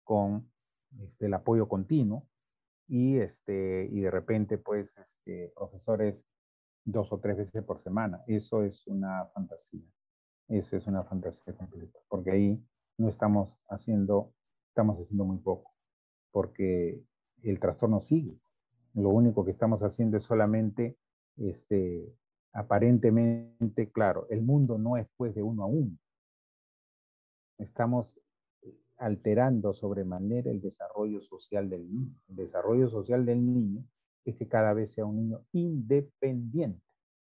con el apoyo continuo y de repente, pues, profesores 2 o 3 veces por semana. Eso es una fantasía. Eso es una fantasía completa, porque ahí no estamos haciendo muy poco, porque el trastorno sigue. Lo único que estamos haciendo es solamente, aparentemente, claro, el mundo no es pues de 1 a 1. Estamos alterando sobremanera el desarrollo social del niño. El desarrollo social del niño es que cada vez sea un niño independiente,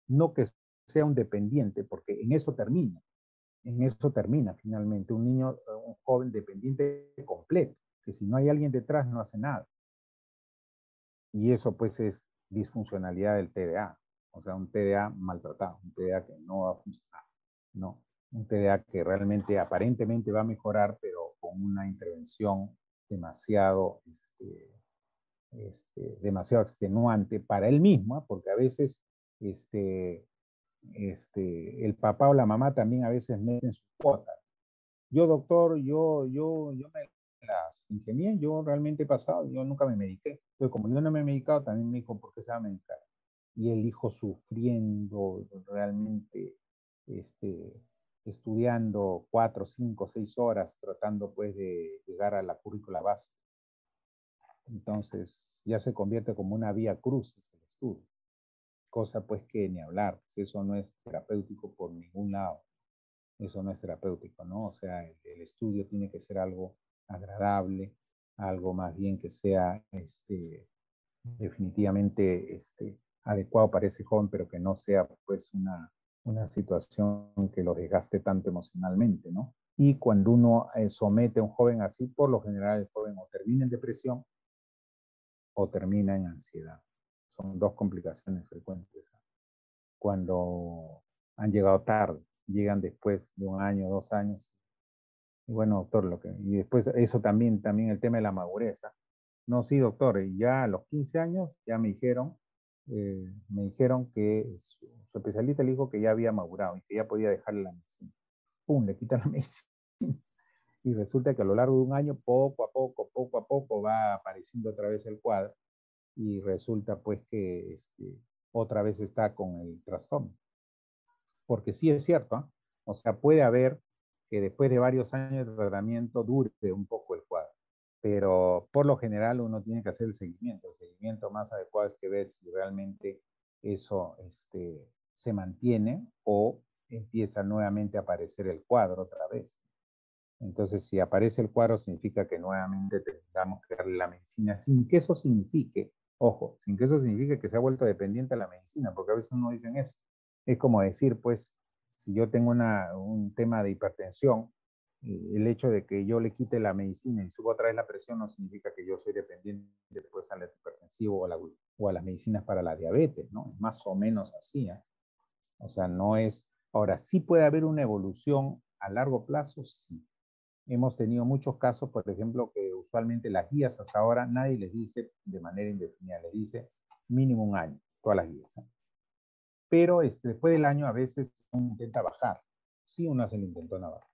no que sea un dependiente, porque en eso termina finalmente un niño, un joven dependiente completo, que si no hay alguien detrás no hace nada. Y eso pues es disfuncionalidad del TDA, o sea, un TDA maltratado, un TDA que no va a funcionar, no, un TDA que realmente aparentemente va a mejorar, pero con una intervención demasiado, demasiado extenuante para él mismo, porque a veces el papá o la mamá también a veces meten su cuota. Yo, doctor, yo me las ingenié, yo realmente he pasado, yo nunca me mediqué. Entonces, como yo no me he medicado, también me dijo, ¿por qué se va a medicar? Y el hijo sufriendo, realmente, este, estudiando 4, 5, 6 horas, tratando pues de llegar a la currícula básica. Entonces, ya se convierte como una vía crucis el estudio. Cosa pues que ni hablar, pues eso no es terapéutico por ningún lado. Eso no es terapéutico, ¿no? O sea, el estudio tiene que ser algo agradable, algo más bien que sea definitivamente adecuado para ese joven, pero que no sea pues una situación que lo desgaste tanto emocionalmente, ¿no? Y cuando uno somete a un joven así, por lo general el joven o termina en depresión o termina en ansiedad. Son 2 complicaciones frecuentes cuando han llegado tarde, llegan después de 1 año, 2 años. Y bueno, doctor, y después eso también el tema de la madurez. No, sí, doctor, y ya a los 15 años ya me dijeron que su especialista le dijo que ya había madurado y que ya podía dejarle la medicina. ¡Pum! Le quitan la medicina. Y resulta que a lo largo de 1 año, poco a poco va apareciendo otra vez el cuadro y resulta pues que otra vez está con el trastorno. Porque sí es cierto, ¿eh? O sea, puede haber que después de varios años de tratamiento dure un poco el cuadro, pero por lo general uno tiene que hacer el seguimiento. El seguimiento más adecuado es que ves si realmente eso se mantiene o empieza nuevamente a aparecer el cuadro otra vez. Entonces, si aparece el cuadro, significa que nuevamente tengamos que darle la medicina, sin que eso signifique Ojo, sin que eso signifique que se ha vuelto dependiente de la medicina, porque a veces uno dice eso. Es como decir, pues, si yo tengo un tema de hipertensión, el hecho de que yo le quite la medicina y suba otra vez la presión no significa que yo soy dependiente después al hipertensivo o a las medicinas para la diabetes, ¿no? Es más o menos así, ¿eh? O sea, no es... Ahora, sí puede haber una evolución a largo plazo, sí. Hemos tenido muchos casos, por ejemplo, que usualmente las guías hasta ahora nadie les dice de manera indefinida, les dice mínimo un año, todas las guías, ¿eh? Pero después del año a veces uno intenta bajar. Sí, uno hace el intento de bajar.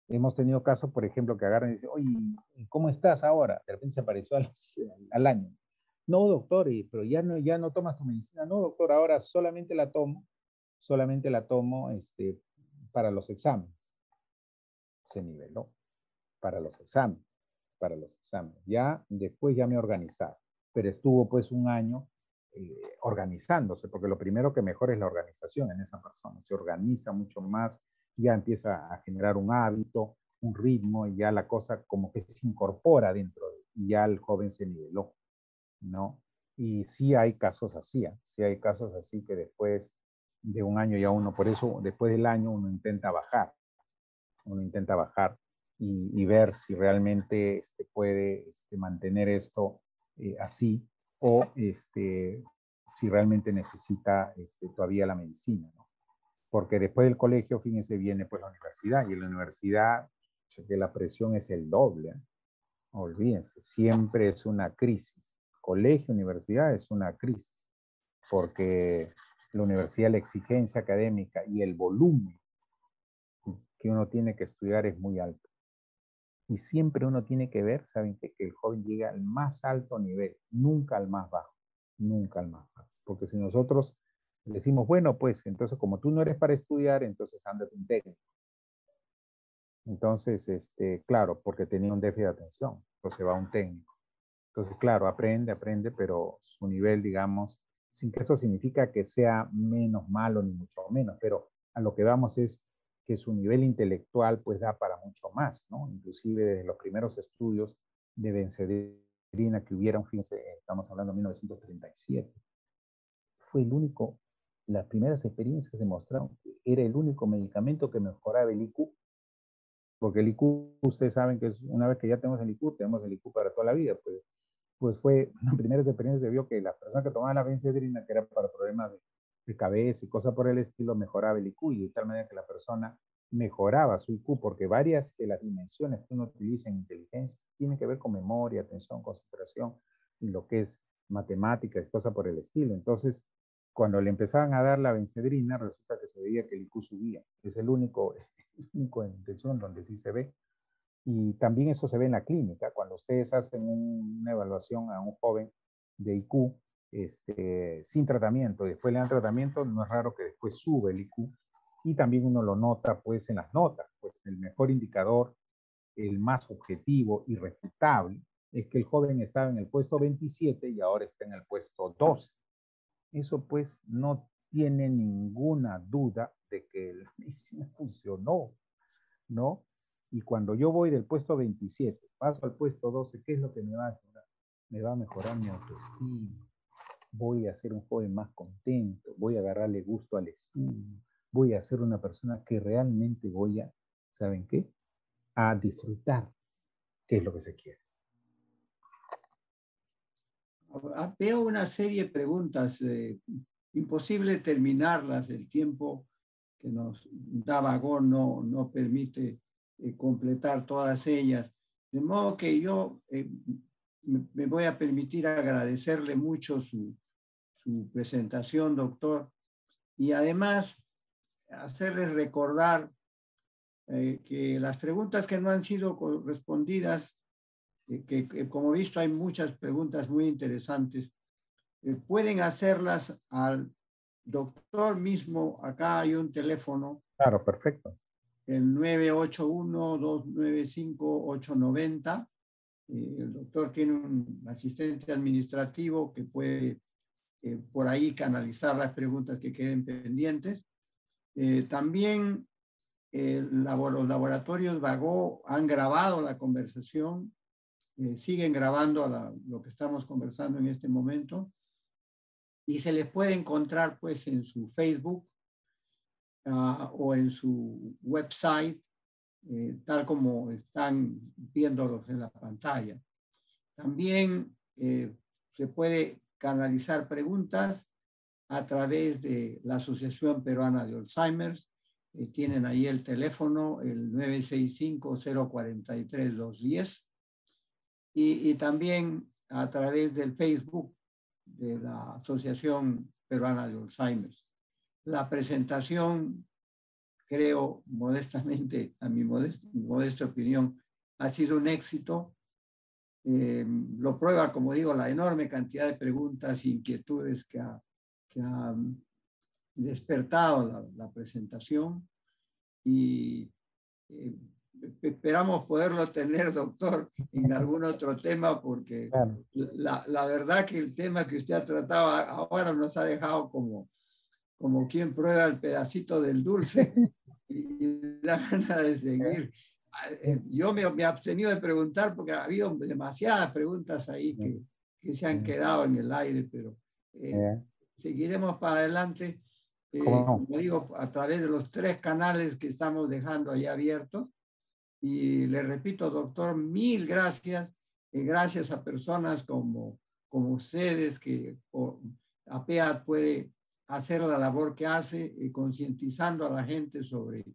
Hemos tenido casos, por ejemplo, que agarran y dicen, oye, ¿cómo estás ahora? De repente se apareció al año. No, doctor, pero ya no tomas tu medicina. No, doctor, ahora solamente la tomo para los exámenes. Se niveló para los exámenes, para los exámenes. Ya después ya me organizaba, pero estuvo pues un año organizándose, porque lo primero que mejora es la organización en esa persona. Se organiza mucho más, ya empieza a generar un hábito, un ritmo, y ya la cosa como que se incorpora dentro de, y ya el joven se niveló, ¿no? Y sí hay casos así, ¿eh? Sí hay casos así que después de un año ya uno, por eso después del año uno intenta bajar y ver si realmente puede mantener esto así o si realmente necesita todavía la medicina, ¿no? Porque después del colegio, fíjense, viene pues la universidad y en la universidad que la presión es el doble, ¿eh? Olvídense, siempre es una crisis. Colegio, universidad es una crisis porque la universidad, la exigencia académica y el volumen que uno tiene que estudiar es muy alto. Y siempre uno tiene que ver, ¿saben qué? Que el joven llega al más alto nivel, nunca al más bajo, nunca al más bajo. Porque si nosotros decimos, bueno, pues entonces como tú no eres para estudiar, entonces ándate un técnico. Entonces, claro, porque tenía un déficit de atención, entonces va a un técnico. Entonces, claro, aprende, pero su nivel, digamos, sin que eso significa que sea menos malo ni mucho menos, pero a lo que vamos es que su nivel intelectual pues da para mucho más, ¿no? Inclusive desde los primeros estudios de Benzedrina que hubieron, fíjense, estamos hablando de 1937, fue el único, las primeras experiencias demostraron que era el único medicamento que mejoraba el IQ, porque el IQ, ustedes saben que es, una vez que ya tenemos el IQ para toda la vida, pues fue, en primeras experiencias se vio que las personas que tomaban la benzedrina, que era para problemas de cabeza y cosas por el estilo, mejoraba el IQ y de tal manera que la persona mejoraba su IQ, porque varias de las dimensiones que uno utiliza en inteligencia tienen que ver con memoria, atención, concentración y lo que es matemáticas y cosas por el estilo. Entonces, cuando le empezaban a dar la benzedrina, resulta que se veía que el IQ subía. Es el único intención donde sí se ve. Y también eso se ve en la clínica, cuando ustedes hacen una evaluación a un joven de IQ sin tratamiento, después le dan tratamiento, no es raro que después sube el IQ y también uno lo nota pues en las notas, pues el mejor indicador, el más objetivo y refutable es que el joven estaba en el puesto 27 y ahora está en el puesto 12. Eso pues no tiene ninguna duda de que la medicina funcionó, ¿no? Y cuando yo voy del puesto 27, paso al puesto 12, ¿qué es lo que me va a mejorar? Me va a mejorar mi autoestima, voy a ser un joven más contento, voy a agarrarle gusto al estudio, voy a ser una persona que realmente voy a, ¿saben qué? A disfrutar, que es lo que se quiere. Veo una serie de preguntas, imposible terminarlas, el tiempo que nos da Vagón no permite completar todas ellas. De modo que yo me voy a permitir agradecerle mucho su presentación, doctor, y además hacerles recordar que las preguntas que no han sido correspondidas, que como he visto hay muchas preguntas muy interesantes, pueden hacerlas al doctor mismo. Acá hay un teléfono, Claro, perfecto. el 981-295-890. El doctor tiene un asistente administrativo que puede por ahí canalizar las preguntas que queden pendientes. También los laboratorios Vagó han grabado la conversación siguen grabando lo que estamos conversando en este momento y se les puede encontrar pues en su Facebook o en su website, tal como están viéndolos en la pantalla. También se puede canalizar preguntas a través de la Asociación Peruana de Alzheimer's. Tienen ahí el teléfono, el 965-043-210. Y también a través del Facebook de la Asociación Peruana de Alzheimer's. La presentación, creo modestamente, a mi modesta opinión, ha sido un éxito. Lo prueba, como digo, la enorme cantidad de preguntas e inquietudes que ha despertado la presentación y esperamos poderlo tener, doctor, en algún otro tema, porque Claro. la verdad que el tema que usted ha tratado ahora nos ha dejado como quien prueba el pedacito del dulce y da ganas de seguir. Yo me he abstenido de preguntar porque ha habido demasiadas preguntas ahí que se han quedado en el aire, pero seguiremos para adelante, ¿Cómo como digo, a través de los 3 canales que estamos dejando ahí abiertos. Y le repito, doctor, mil gracias. Gracias a personas como ustedes que APEAD puede hacer la labor que hace, concientizando a la gente sobre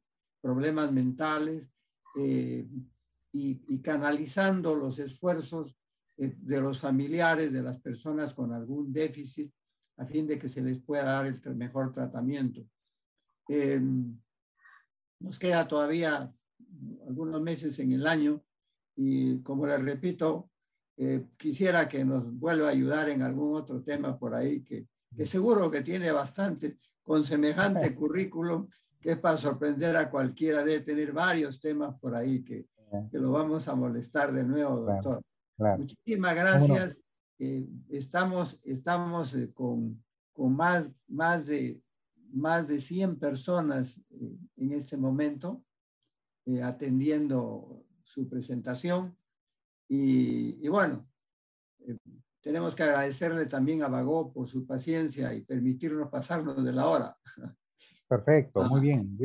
problemas mentales y canalizando los esfuerzos de los familiares de las personas con algún déficit a fin de que se les pueda dar el mejor tratamiento. Nos queda todavía algunos meses en el año y, como les repito, quisiera que nos vuelva a ayudar en algún otro tema por ahí que seguro que tiene bastante, con semejante currículum, que es para sorprender a cualquiera. De tener varios temas por ahí que lo vamos a molestar de nuevo, doctor. Claro. Muchísimas gracias. Estamos con más de 100 personas en este momento atendiendo su presentación y bueno, tenemos que agradecerle también a Bagó por su paciencia y permitirnos pasarnos de la hora. Perfecto, muy bien.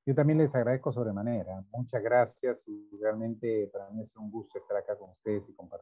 Yo también les agradezco sobremanera. Muchas gracias y realmente para mí es un gusto estar acá con ustedes y compartir.